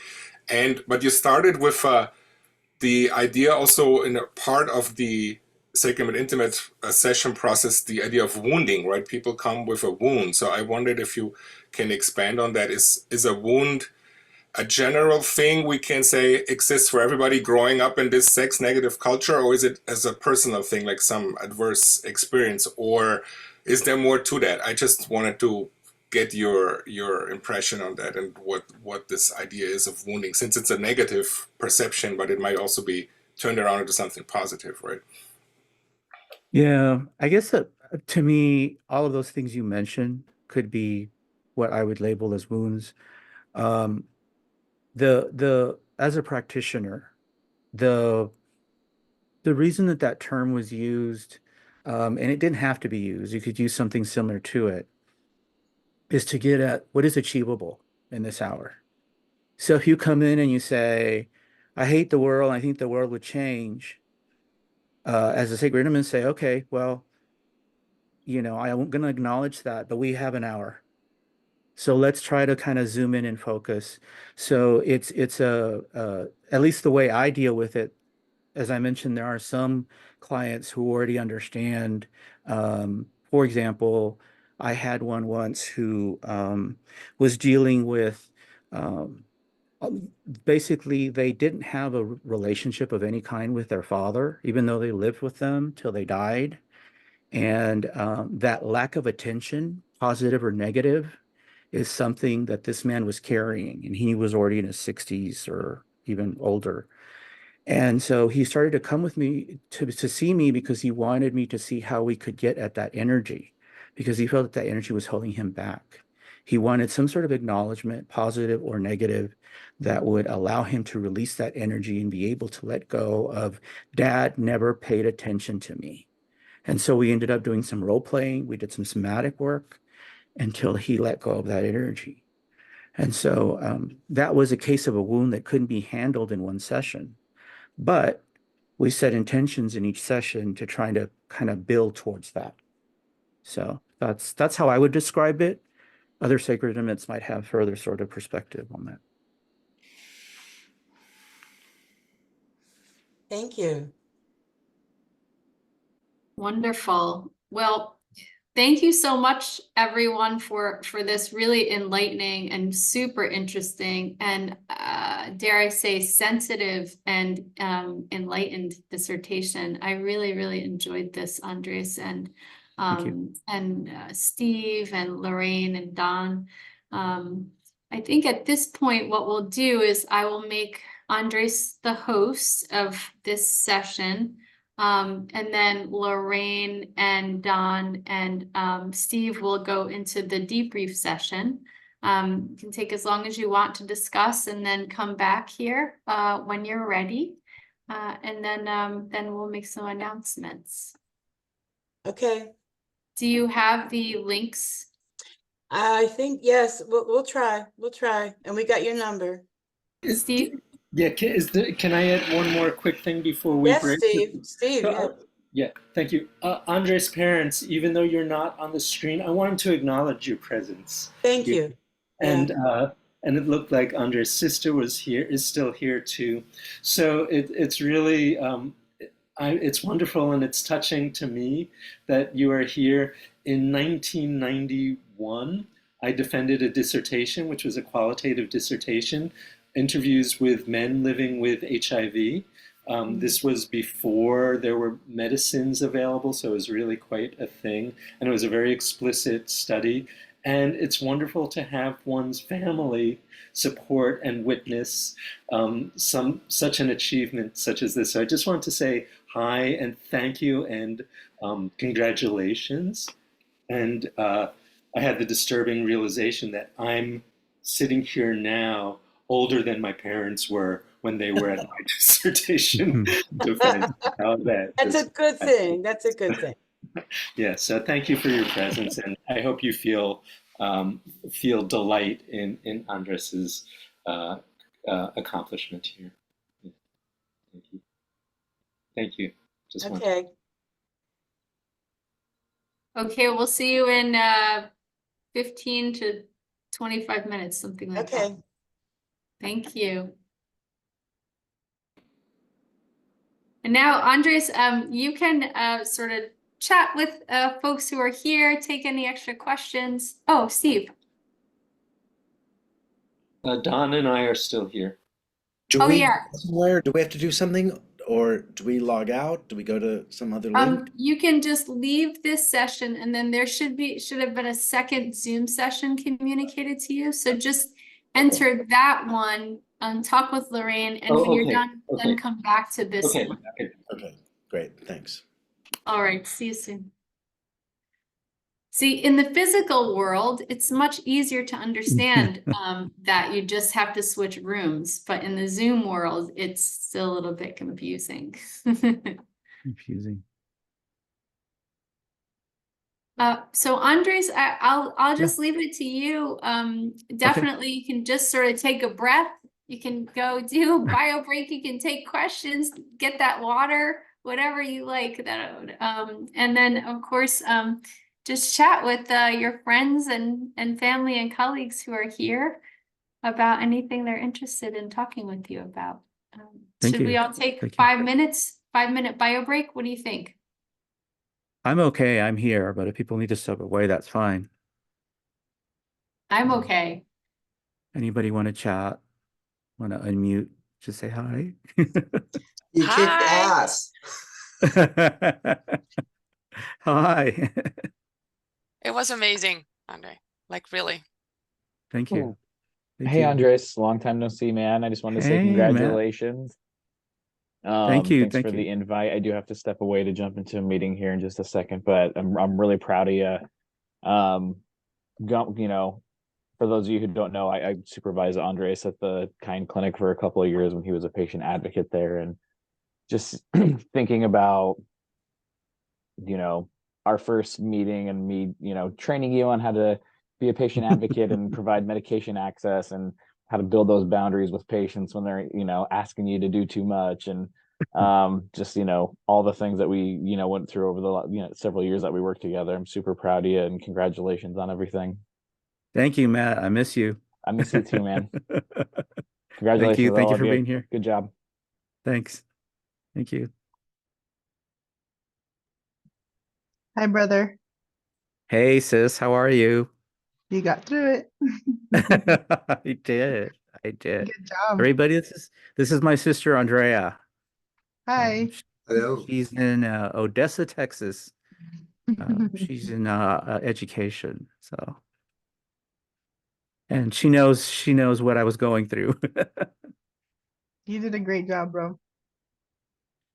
But you started with the idea also in a part of the sacred and intimate session process, the idea of wounding, right? People come with a wound. So I wondered if you can expand on that. Is a wound a general thing we can say exists for everybody growing up in this sex negative culture, or is it as a personal thing, like some adverse experience, or is there more to that? I just wanted to get your impression on that and what this idea is of wounding, since it's a negative perception, but it might also be turned around into something positive, right? Yeah, I guess that to me, all of those things you mentioned could be what I would label as wounds. Um, the as a practitioner, the the reason that that term was used, and it didn't have to be used, you could use something similar to it, is to get at what is achievable in this hour. So if you come in and you say, I hate the world, I think the world would change, as a sacred intimate, say, okay, well, I'm going to acknowledge that, but we have an hour. So let's try to kind of zoom in and focus. So it's at least the way I deal with it. As I mentioned, there are some clients who already understand. For example, I had one once who was dealing with basically they didn't have a relationship of any kind with their father, even though they lived with them till they died. And that lack of attention, positive or negative, is something that this man was carrying. And he was already in his 60s or even older. And so he started to come with me to see me because he wanted me to see how we could get at that energy, because he felt that that energy was holding him back. He wanted some sort of acknowledgement, positive or negative, that would allow him to release that energy and be able to let go of, Dad never paid attention to me. And so we ended up doing some role playing. We did some somatic work until he let go of that energy. And so that was a case of a wound that couldn't be handled in one session. But we set intentions in each session to try to kind of build towards that. So that's how I would describe it. Other sacred intimates might have further sort of perspective on that. Thank you. Wonderful. Well, thank you so much, everyone, for this really enlightening and super interesting and dare I say sensitive and enlightened dissertation. I really, really enjoyed this, Andres and Steve and Lorraine and Don. I think at this point, what we'll do is I will make Andres the host of this session. And then Lorraine and Don and Steve will go into the debrief session. You can take as long as you want to discuss and then come back here when you're ready. And then we'll make some announcements. Okay. Do you have the links? I think, yes, we'll try. We'll try. And we got your number. Steve? Yeah, can I add one more quick thing before we Yes, break? Steve. Steve, So, yeah. yeah, thank you. Andres' parents, even though you're not on the screen, I wanted to acknowledge your presence. Thank here. you. And it looked like Andres' sister is still here too. So it's really, it's wonderful and it's touching to me that you are here. In 1991, I defended a dissertation, which was a qualitative dissertation, interviews with men living with HIV. This was before there were medicines available, so it was really quite a thing. And it was a very explicit study. And it's wonderful to have one's family support and witness such an achievement such as this. So I just want to say hi and thank you and congratulations. And I had the disturbing realization that I'm sitting here now older than my parents were when they were at my dissertation defense. That's a good thing. That's a good thing. Yeah, so thank you for your presence, and I hope you feel delight in Andres's accomplishment here. Yeah. Thank you. Thank you. Just Okay. Okay, we'll see you in 15 to 25 minutes, something like that. Okay. Thank you. And now, Andres, you can sort of chat with folks who are here, take any extra questions. Oh, Steve. Don and I are still here. Do Oh, we yeah. go somewhere? Do we have to do something, or do we log out? Do we go to some other link? You can just leave this session and then there should have been a second Zoom session communicated to you. So just enter that one and talk with Lorraine, and when you're done, then come back to this one. Okay, great, thanks. All right, see you soon. See, in the physical world, it's much easier to understand that you just have to switch rooms, but in the Zoom world, it's still a little bit confusing. Confusing. So Andres, I'll just leave it to you. Definitely you can just sort of take a breath. You can go do a bio break. You can take questions, get that water, whatever you like. And then of course, just chat with your friends and family and colleagues who are here about anything they're interested in talking with you about. Should we all take 5 minutes, 5-minute bio break? What do you think? I'm okay. I'm here, but if people need to step away, that's fine. I'm okay. Anybody want to chat? Want to unmute? Just say hi. You kicked ass. Hi. It was amazing, Andre. Like really. Thank you. Thank Hey, you. Andres, long time no see, man. I just wanted to say Hey, congratulations. Thank you. Thanks Thank for you. the invite. I do have to step away to jump into a meeting here in just a second, but I'm really proud of you. You know, for those of you who don't know, I supervised Andres at the Kind Clinic for a couple of years when he was a patient advocate there, and just thinking about our first meeting and me, training you on how to be a patient advocate and provide medication access and how to build those boundaries with patients when they're, asking you to do too much. And just, all the things that we, went through over the, several years that we worked together. I'm super proud of you and congratulations on everything. Thank you, Matt. I miss you. I miss you too, man. Thank Congratulations you. to Thank all you of for you. being here. Good job. Thanks. Thank you. Hi, brother. Hey, sis, how are you? You got through it. I did. I did. Good job. Everybody, this is my sister Andrea. Hi. Hello. She's in Odessa, Texas. She's in education, so and she knows what I was going through. You did a great job, bro.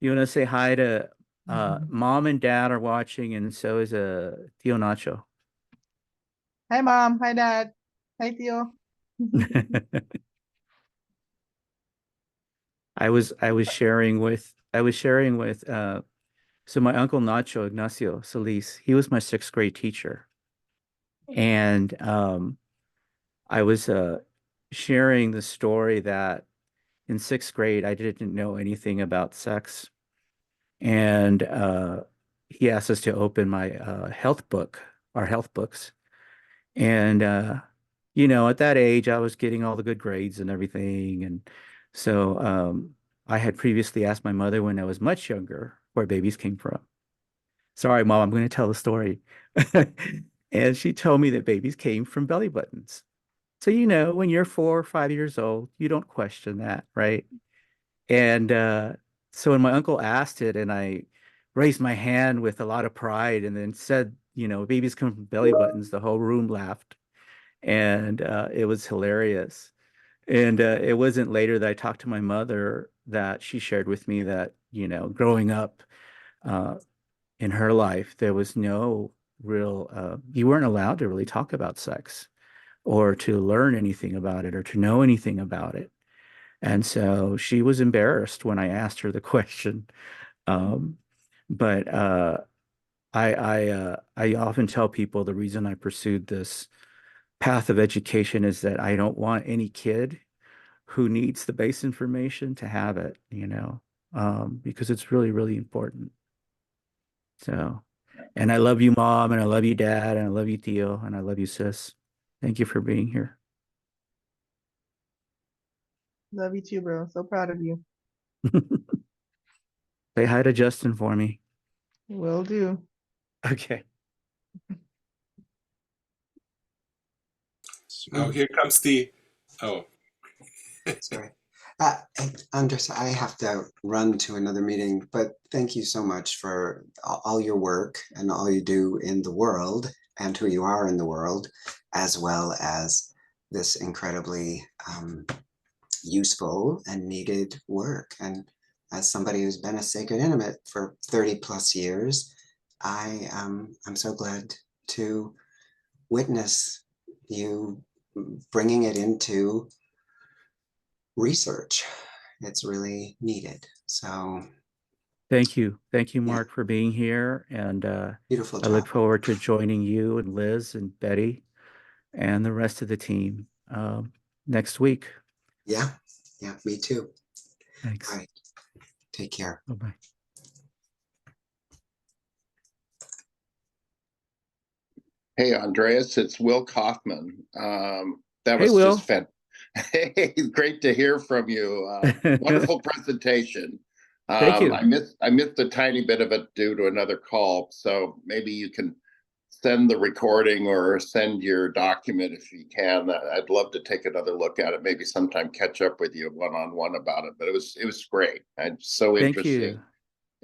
You want to say hi to mom and dad are watching, and so is Tio Nacho. Hi, Mom. Hi, Dad. Hi, Theo. I was sharing with so my uncle Nacho Ignacio Solis, he was my 6th grade teacher. And I was sharing the story that in 6th grade I didn't know anything about sex. And he asked us to open my health book, our health books. And at that age I was getting all the good grades and everything. And so I had previously asked my mother when I was much younger where babies came from. Sorry, Mom, I'm going to tell the story. And she told me that babies came from belly buttons. So, when you're 4 or 5 years old, you don't question that, right? And so when my uncle asked it and I raised my hand with a lot of pride and then said, babies come from belly buttons, the whole room laughed. And it was hilarious. And it wasn't later that I talked to my mother that she shared with me that, growing up in her life, there was no real, you weren't allowed to really talk about sex or to learn anything about it or to know anything about it. And so she was embarrassed when I asked her the question. But I often tell people the reason I pursued this path of education is that I don't want any kid who needs the base information to have it, because it's really, really important. So, and I love you, Mom, and I love you, Dad, and I love you, Theo, and I love you, sis. Thank you for being here. Love you too, bro. So proud of you. Say hi to Justin for me. Will do. Okay. Oh, here comes the. Oh, Sorry. Andres, I have to run to another meeting, but thank you so much for all your work and all you do in the world and who you are in the world, as well as this incredibly useful and needed work. And as somebody who's been a sacred intimate for 30 plus years, I'm so glad to witness you bringing it into research. It's really needed. So Thank you. Thank you, yeah, Mark, for being here. And beautiful I look job. forward to joining you and Liz and Betty and the rest of the team next week. Yeah, me too. Thanks. All right, take care. Bye-bye. Hey, Andreas, it's Will Kaufman. That Hey, was Will. just Hey, great to hear from you. Wonderful presentation. Thank you. I missed a tiny bit of it due to another call, so maybe you can send the recording or send your document if you can. I'd love to take another look at it. Maybe sometime catch up with you one-on-one about it. But it was great and so Thank interesting. you.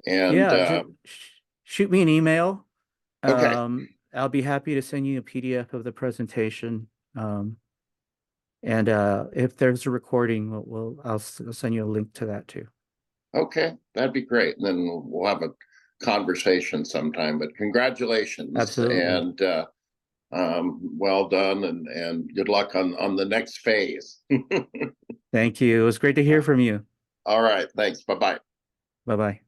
And Yeah, shoot me an email. okay. I'll be happy to send you a PDF of the presentation. And if there's a recording, I'll send you a link to that too. Okay, that'd be great. And then we'll have a conversation sometime. But congratulations Absolutely. and well done and good luck on the next phase. Thank you. It was great to hear from you. All right, thanks. Bye-bye. Bye-bye.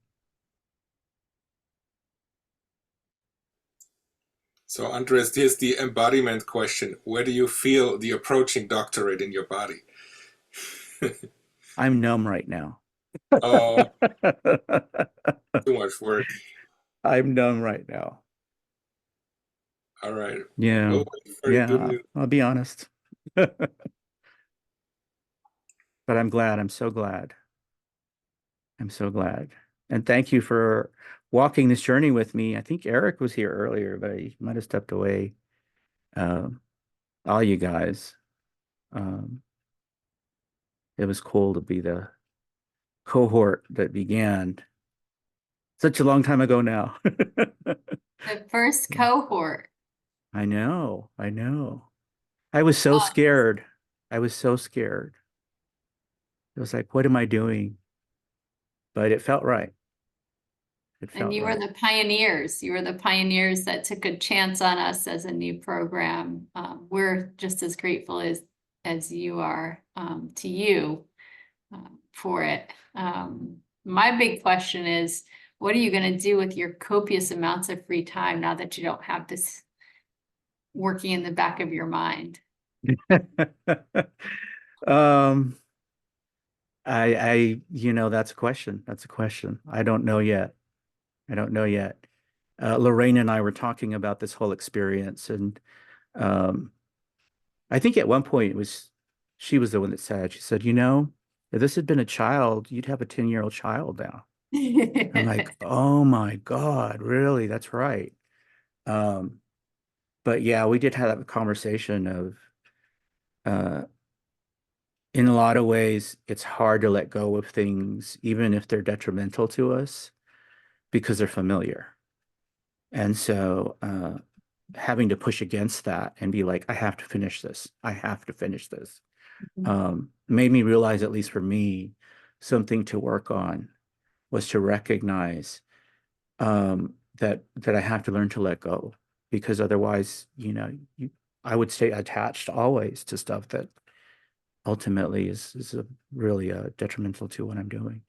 So, Andres, here's the embodiment question. Where do you feel the approaching doctorate in your body? I'm numb right now. Oh, too much work. I'm numb right now. All right. Yeah. We'll wait for your good Yeah, news. I'll be honest. But I'm glad. I'm so glad. I'm so glad. And thank you for walking this journey with me. I think Eric was here earlier, but he might have stepped away. Um, all you guys. Um, it was cool to be the cohort that began such a long time ago now. The first cohort. I know. I know. I was so scared. I was so scared. It was like, what am I doing? But it felt right. It And felt you were right. the pioneers. You were the pioneers that took a chance on us as a new program. We're just as grateful as you are to you for it. My big question is, what are you going to do with your copious amounts of free time now that you don't have this working in the back of your mind? Um, that's a question. That's a question. I don't know yet. I don't know yet. Lorraine and I were talking about this whole experience, and um, I think at one point she was the one that said, she said, if this had been a child, you'd have a 10-year-old child now. I'm like, oh my God, really? That's right. But yeah, we did have a conversation of, uh, in a lot of ways, it's hard to let go of things, even if they're detrimental to us, because they're familiar. And so, having to push against that and be like, I have to finish this. I have to finish this. Made me realize, at least for me, something to work on was to recognize that I have to learn to let go, because otherwise, I would stay attached always to stuff that ultimately is really detrimental to what I'm doing.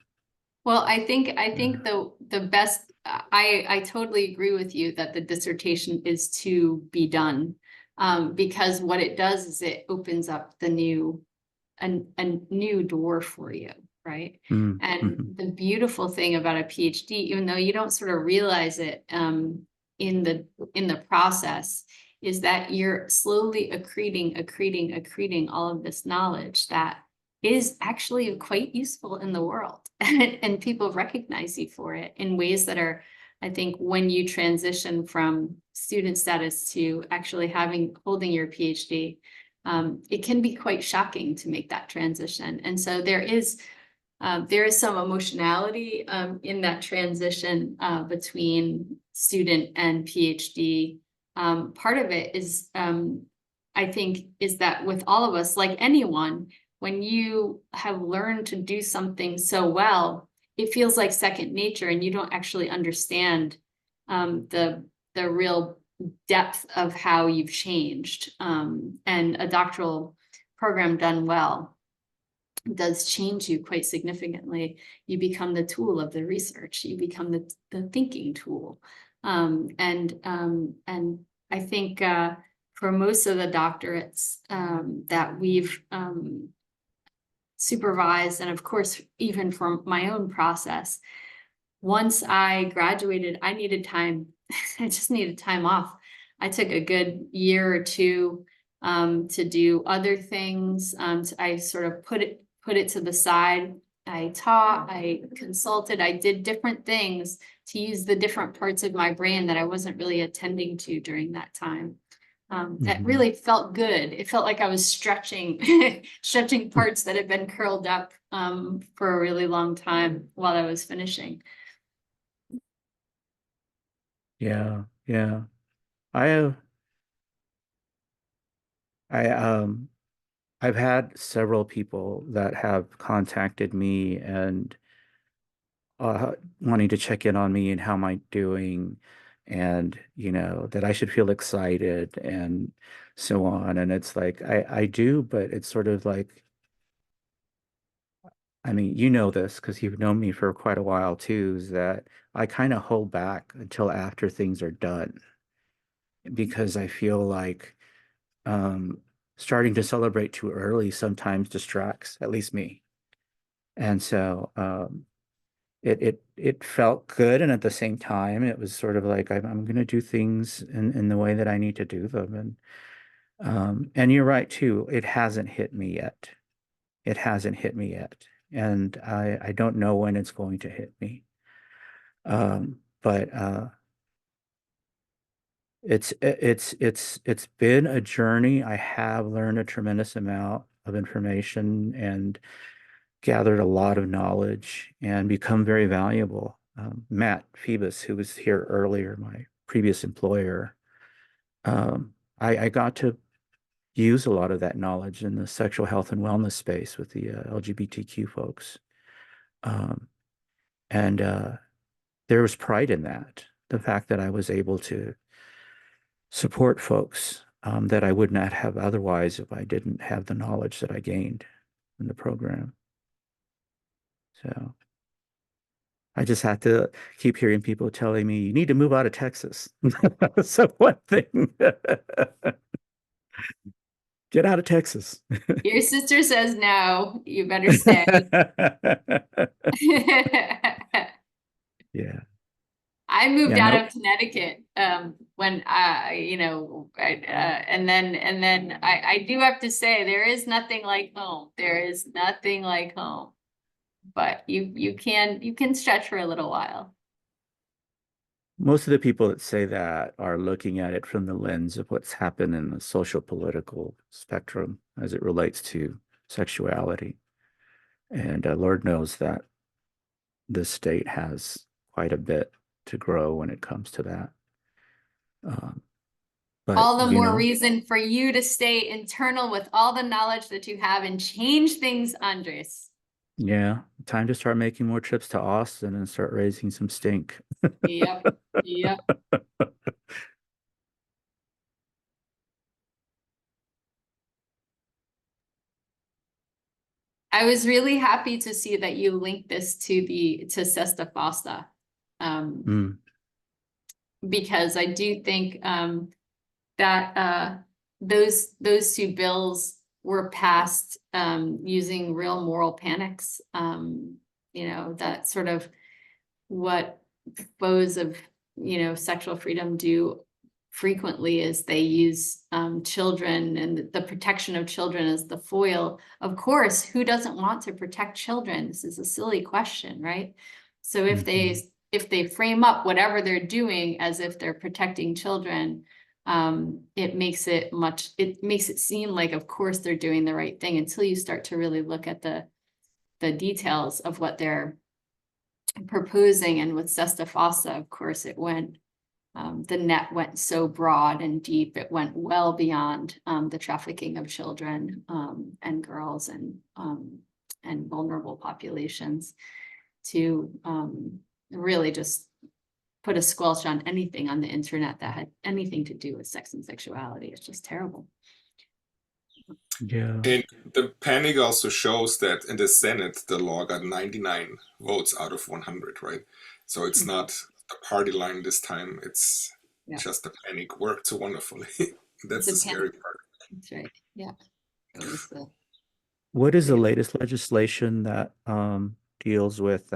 Well, I think the best, I totally agree with you that the dissertation is to be done. Because what it does is it opens up a new door for you, right? And Mhm. the beautiful thing about a PhD, even though you don't sort of realize it in the process, is that you're slowly accreting all of this knowledge that is actually quite useful in the world. And people recognize you for it in ways that are, I think, when you transition from student status to actually holding your PhD, it can be quite shocking to make that transition. And so there is some emotionality in that transition between student and PhD. Part of it is, I think, is that with all of us, like anyone, when you have learned to do something so well, it feels like second nature, and you don't actually understand the real depth of how you've changed. And a doctoral program done well does change you quite significantly. You become the tool of the research. You become the thinking tool. And I think for most of the doctorates that we've supervised, and of course, even from my own process, once I graduated, I needed time. I just needed time off. I took a good year or two to do other things. I sort of put it to the side. I taught, I consulted, I did different things to use the different parts of my brain that I wasn't really attending to during that time. That really felt good. It felt like I was stretching parts that had been curled up for a really long time while I was finishing. Yeah, yeah. I have I I've had several people that have contacted me and wanting to check in on me and how am I doing, and that I should feel excited and so on. And it's like I do, but it's sort of like, I mean, this because you've known me for quite a while too, is that I kind of hold back until after things are done. because I feel like starting to celebrate too early sometimes distracts, at least me. And so it felt good, and at the same time, it was sort of like I'm going to do things in the way that I need to do them. And you're right too. It hasn't hit me yet. It hasn't hit me yet, and I don't know when it's going to hit me. But it's been a journey. I have learned a tremendous amount of information and gathered a lot of knowledge and become very valuable. Matt Phoebus, who was here earlier, my previous employer, I got to use a lot of that knowledge in the sexual health and wellness space with the LGBTQ folks. And there was pride in that, the fact that I was able to support folks that I would not have otherwise if I didn't have the knowledge that I gained in the program. So I just had to keep hearing people telling me, you need to move out of Texas. So one thing, get out of Texas. Your sister says no, you better stay. Yeah. I moved Yeah, out no. of Connecticut when and then I do have to say there is nothing like home. There is nothing like home. But you can stretch for a little while. Most of the people that say that are looking at it from the lens of what's happened in the social political spectrum as it relates to sexuality. And Lord knows that this state has quite a bit to grow when it comes to that. But All the you more know, reason for you to stay internal with all the knowledge that you have and change things, Andres. yeah, time to start making more trips to Austin and start raising some stink. Yep. Yep. I was really happy to see that you linked this to Sesta Fosta. Because I do think that those two bills were passed using real moral panics. That sort of what foes of sexual freedom do frequently is they use children and the protection of children as the foil. Of course, who doesn't want to protect children? This is a silly question, right? So if they frame up whatever they're doing as if they're protecting children, it makes it seem like, of course, they're doing the right thing until you start to really look at the details of what they're proposing. And with Sesta Fosta, of course, it went the net went so broad and deep. It went well beyond the trafficking of children and girls and vulnerable populations to really just put a squelch on anything on the internet that had anything to do with sex and sexuality. It's just terrible. Yeah. And the panic also shows that in the Senate, the law got 99 votes out of 100, right? So it's not the party line this time. It's just the panic worked so wonderfully. That's the scary part. That's right. Yeah. What is the latest legislation that deals with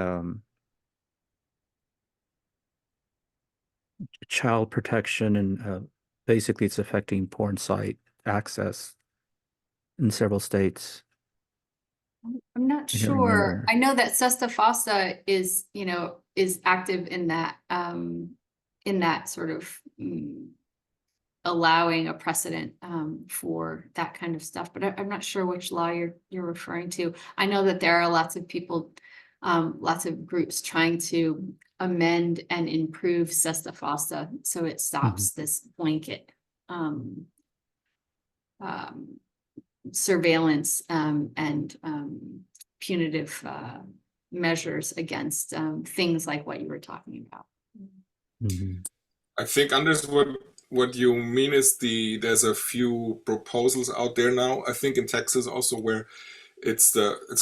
child protection and basically it's affecting porn site access in several states? I'm not sure. I know that Sesta Fosta is active in that sort of allowing a precedent for that kind of stuff, but I'm not sure which law you're referring to. I know that there are lots of people, lots of groups trying to amend and improve Sesta Fosta so it stops this blanket surveillance and punitive measures against things like what you were talking about. I think, Anders, what you mean is there's a few proposals out there now. I think in Texas also where it's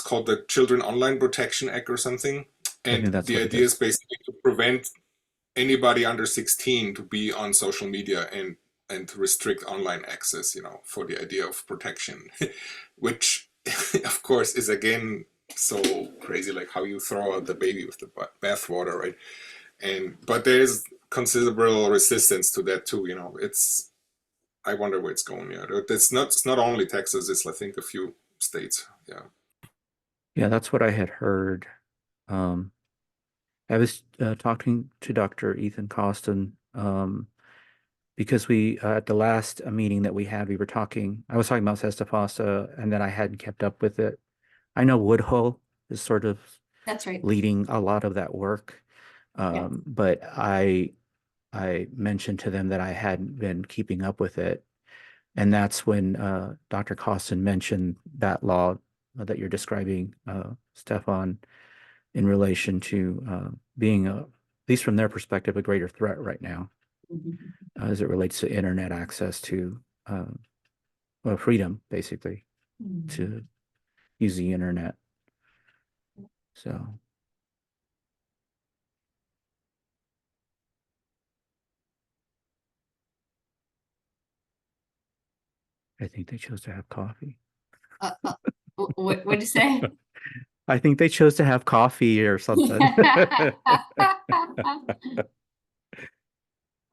called the Children Online Protection Act or something, and the idea is basically to prevent anybody under 16 to be on social media and and restrict online access, for the idea of protection, which of course is again so crazy, like how you throw out the baby with the bathwater, right? But there is considerable resistance to that too. I wonder where it's going. Yeah, it's not only Texas. It's I think a few states. Yeah. Yeah, that's what I had heard. I was talking to Dr. Ethan Costin because we at the last meeting that we had, I was talking about Sesta and then I hadn't kept up with it. I know Woodhull is sort of That's right. leading a lot of that work. But I mentioned to them that I hadn't been keeping up with it. And that's when Dr. Costin mentioned that law that you're describing, Stefan, in relation to being, at least from their perspective, a greater threat right now as it relates to internet access to freedom, basically, to use the internet. So. I think they chose to have coffee. What'd you say? I think they chose to have coffee or something.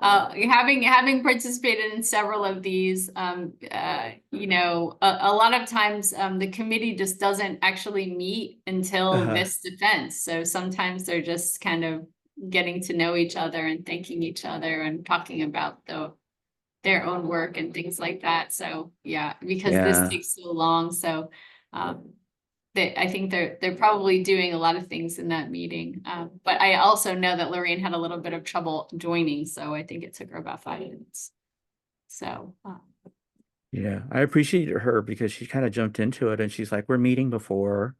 Having participated in several of these, a lot of times the committee just doesn't actually meet until this defense. So sometimes they're just kind of getting to know each other and thanking each other and talking about their own work and things like that. So yeah, because this takes so long. So I think they're probably doing a lot of things in that meeting. But I also know that Lorraine had a little bit of trouble joining, so I think it took her about 5 minutes. So yeah, I appreciate her because she kind of jumped into it and she's like, we're meeting before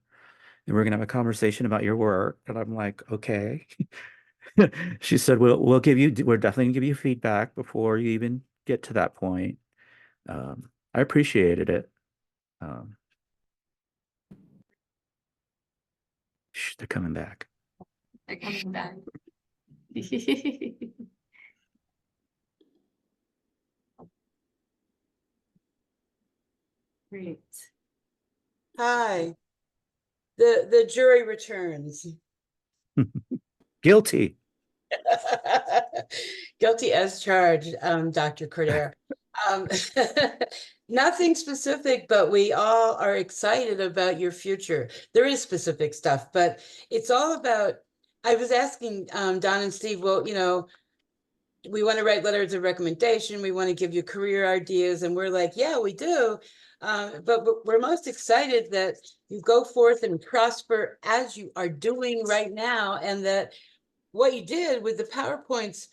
and we're gonna have a conversation about your work. And I'm like, okay. She said, we're definitely gonna give you feedback before you even get to that point. I appreciated it. They're coming back. they're coming back. Great. Hi. The jury returns. Guilty. Guilty as charged, Dr. Cordero. Nothing specific, but we all are excited about your future. There is specific stuff, but it's all about, I was asking Don and Steve, well, we want to write letters of recommendation. We want to give you career ideas. And we're like, yeah, we do. But we're most excited that you go forth and prosper as you are doing right now. And that what you did with the PowerPoints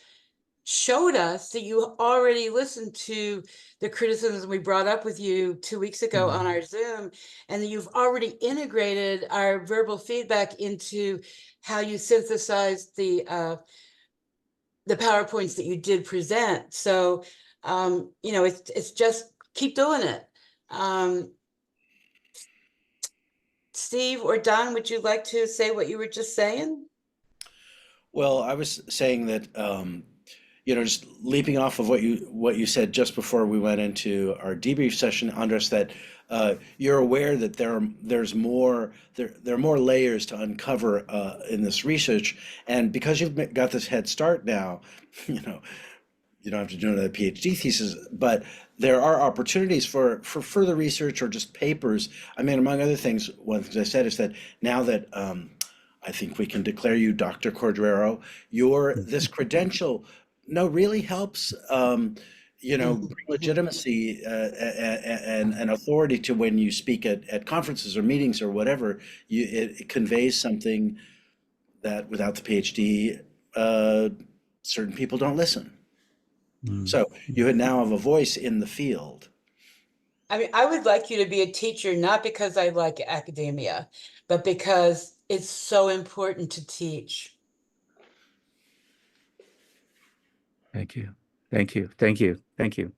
showed us that you already listened to the criticisms we brought up with you 2 weeks ago on our Zoom, and that you've already integrated our verbal feedback into how you synthesized the PowerPoints that you did present. So, it's just keep doing it. Steve or Don, would you like to say what you were just saying? Well, I was saying that just leaping off of what you said just before we went into our debrief session, Andres, that you're aware that there are more layers to uncover in this research, and because you've got this head start now, you don't have to do another PhD thesis, but there are opportunities for further research or just papers. I mean, among other things, one of the things I said is that now that I think we can declare you Dr. Cordero, this credential really helps bring legitimacy and authority to when you speak at conferences or meetings or whatever. It conveys something that without the PhD, certain people don't listen. So you now have a voice in the field. I mean, I would like you to be a teacher, not because I like academia, but because it's so important to teach. Thank you. Thank you. Thank you. Thank you.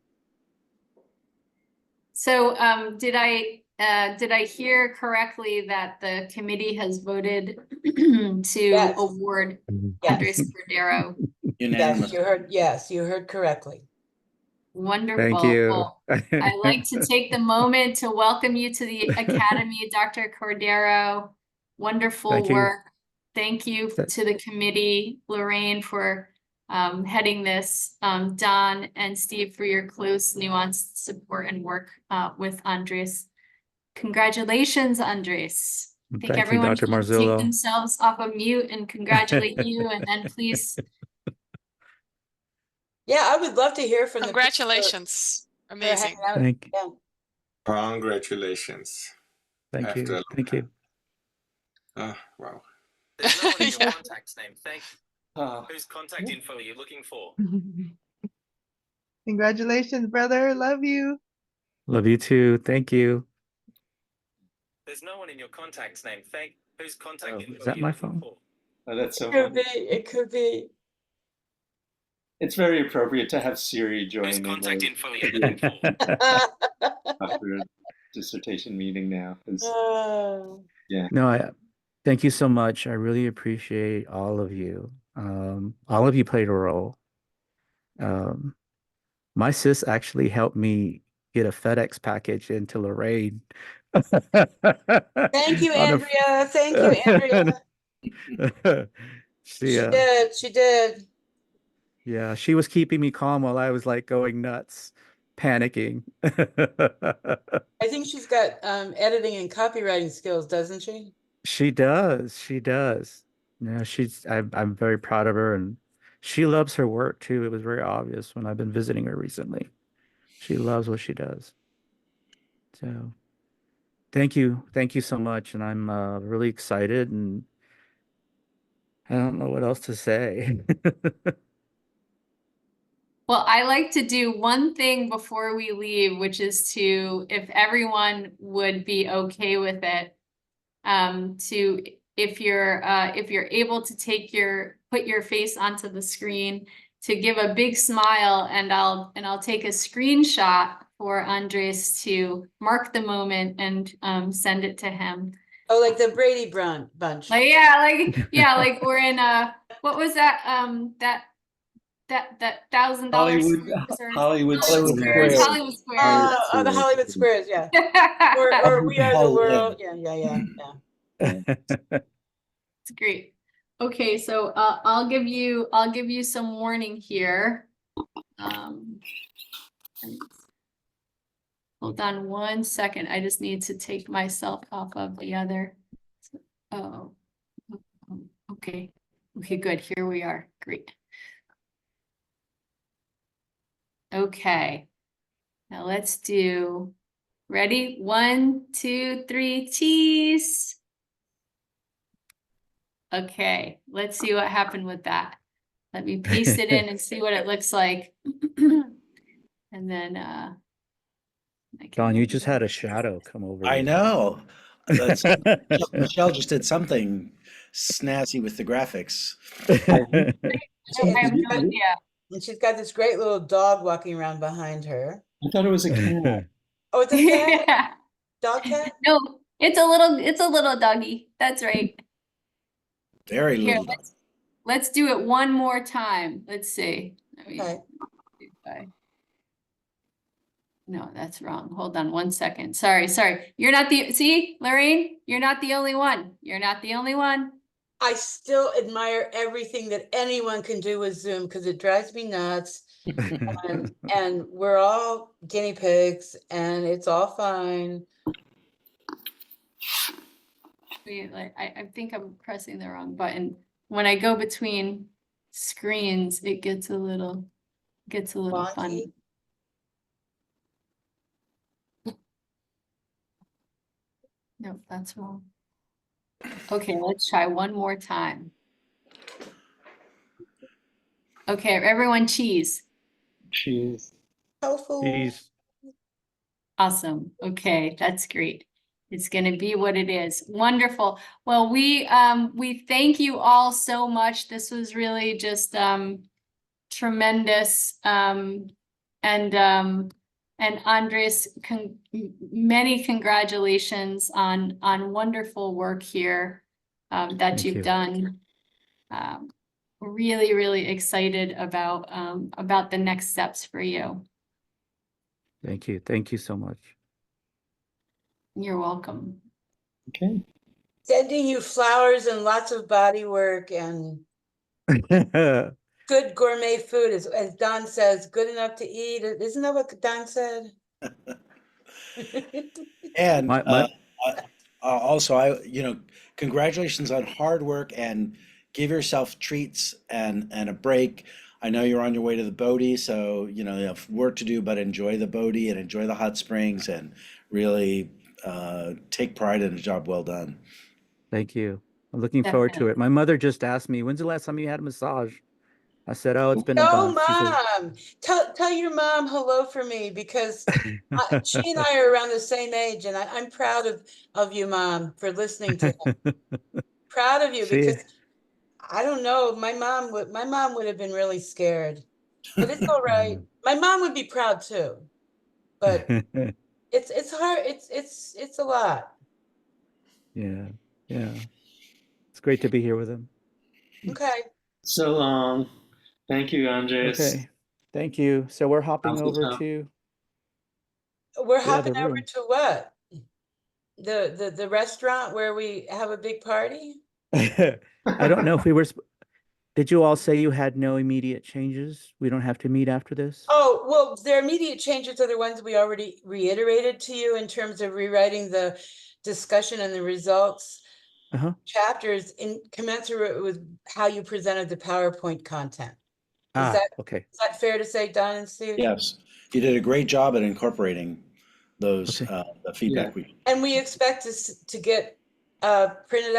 So did I hear correctly that the committee has voted to award Andrés Cordero? Yes, you heard correctly. Wonderful. Thank you. Well, I'd like to take the moment to welcome you to the Academy, Dr. Cordero. Wonderful Thank you. work. Thank you to the committee, Lorraine, for heading this, Don and Steve for your close, nuanced support and work with Andres. Congratulations, Andres. I think Thank you, everyone Dr. should take Marzullo. themselves off of mute and congratulate you, and then please. Yeah, I would love to hear from the people Congratulations. who are Amazing. hanging out. Thank, Yeah. Congratulations. thank After a you. long Thank you. Wow. There's no one in your Yeah. contacts name. Thank Whose contact info are you looking for? Congratulations, brother. Love you. Love you too. Thank you. There's no one in your contacts name. Whose contact Oh, info is are that you my looking phone? for? Oh, that's so Could funny. be. It could be. It's very appropriate to have Siri join Whose in contact the info are you looking for? after dissertation meeting now. 'Cause, No, I thank you so much. I really appreciate all of you. All of you played a role. My sis actually helped me get a FedEx package into Lorraine. Thank you, Andrea. Thank you, Andrea. She, She did. yeah, she was keeping me calm while I was like going nuts, panicking. I think she's got editing and copywriting skills, doesn't she? She does. She does. Yeah, I'm very proud of her, and she loves her work too. It was very obvious when I've been visiting her recently. She loves what she does. So thank you. Thank you so much. And I'm really excited, and I don't know what else to say. Well, I like to do one thing before we leave, which is to, if everyone would be okay with it, to, if you're able to put your face onto the screen, to give a big smile, and I'll take a screenshot for Andres to mark the moment and send it to him. Oh, like the Brady bunch. Like like we're in what was that that $1,000 Hollywood Squares. Squares. Hollywood Squares. Oh, the Hollywood Squares, yeah. Or We Are the World. Yeah. It's great. Okay, so I'll give you some warning here. Hold on 1 second. I just need to take myself off of the other. Oh, okay. Okay, good. Here we are. Great. Okay. Now let's do, ready? 1, 2, 3, cheese. Okay, let's see what happened with that. Let me paste it in and see what it looks like. And then Don, you just had a shadow come over I you. know. That's Michelle just did something snazzy with the graphics. I have no idea. And she's got this great little dog walking around behind her. I thought it was a cat. Oh, it's a cat? Yeah. Dog cat? No, it's a little doggy. That's right. Very Here, little. let's do it one more time. Let's see. Okay. No, that's wrong. Hold on 1 second. Sorry. You're not see, Lorraine, you're not the only one. You're not the only one. I still admire everything that anyone can do with Zoom because it drives me nuts. And we're all guinea pigs and it's all fine. I think I'm pressing the wrong button. When I go between screens, it gets a little funny. No, that's wrong. Okay, let's try one more time. Okay, everyone, cheese. Cheese. Tofu. Cheese. Awesome. Okay, that's great. It's going to be what it is. Wonderful. Well, we thank you all so much. This was really just tremendous. And Andres, many congratulations on wonderful work here that Thank you've you. done. Really, really excited about the next steps for you. Thank you. Thank you so much. You're welcome. Okay. Sending you flowers and lots of body work and good gourmet food, as Don says, good enough to eat. Isn't that what Don said? And My also, congratulations on hard work, and give yourself treats and a break. I know you're on your way to the Bodhi, so you have work to do, but enjoy the Bodhi and enjoy the hot springs, and really take pride in a job well done. Thank you. I'm looking forward to it. My mother just asked me, when's the last time you had a massage? I said, oh, it's been a Oh, month. She said, Mom, tell your mom hello for me, because she and I are around the same age, and I'm proud of you, Mom, for listening to him. Proud of you, She- because I don't know, my mom would have been really scared, but it's all right. My mom would be proud too, but it's hard. It's a lot. Yeah. Yeah. It's great to be here with him. Okay. So long. Thank you, Andres. Okay. Thank you. So we're hopping over Awesome. to We're the hopping other over room. to what? The restaurant where we have a big party? I don't know if we were. Did you all say you had no immediate changes? We don't have to meet after this? Oh, well, their immediate changes are the ones we already reiterated to you in terms of rewriting the discussion and the results Uh-huh. chapters in commensurate with how you presented the PowerPoint content. Is Okay. that fair to say, Don and Steve? Yes, you did a great job at incorporating those Okay. the feedback And we expect to get printed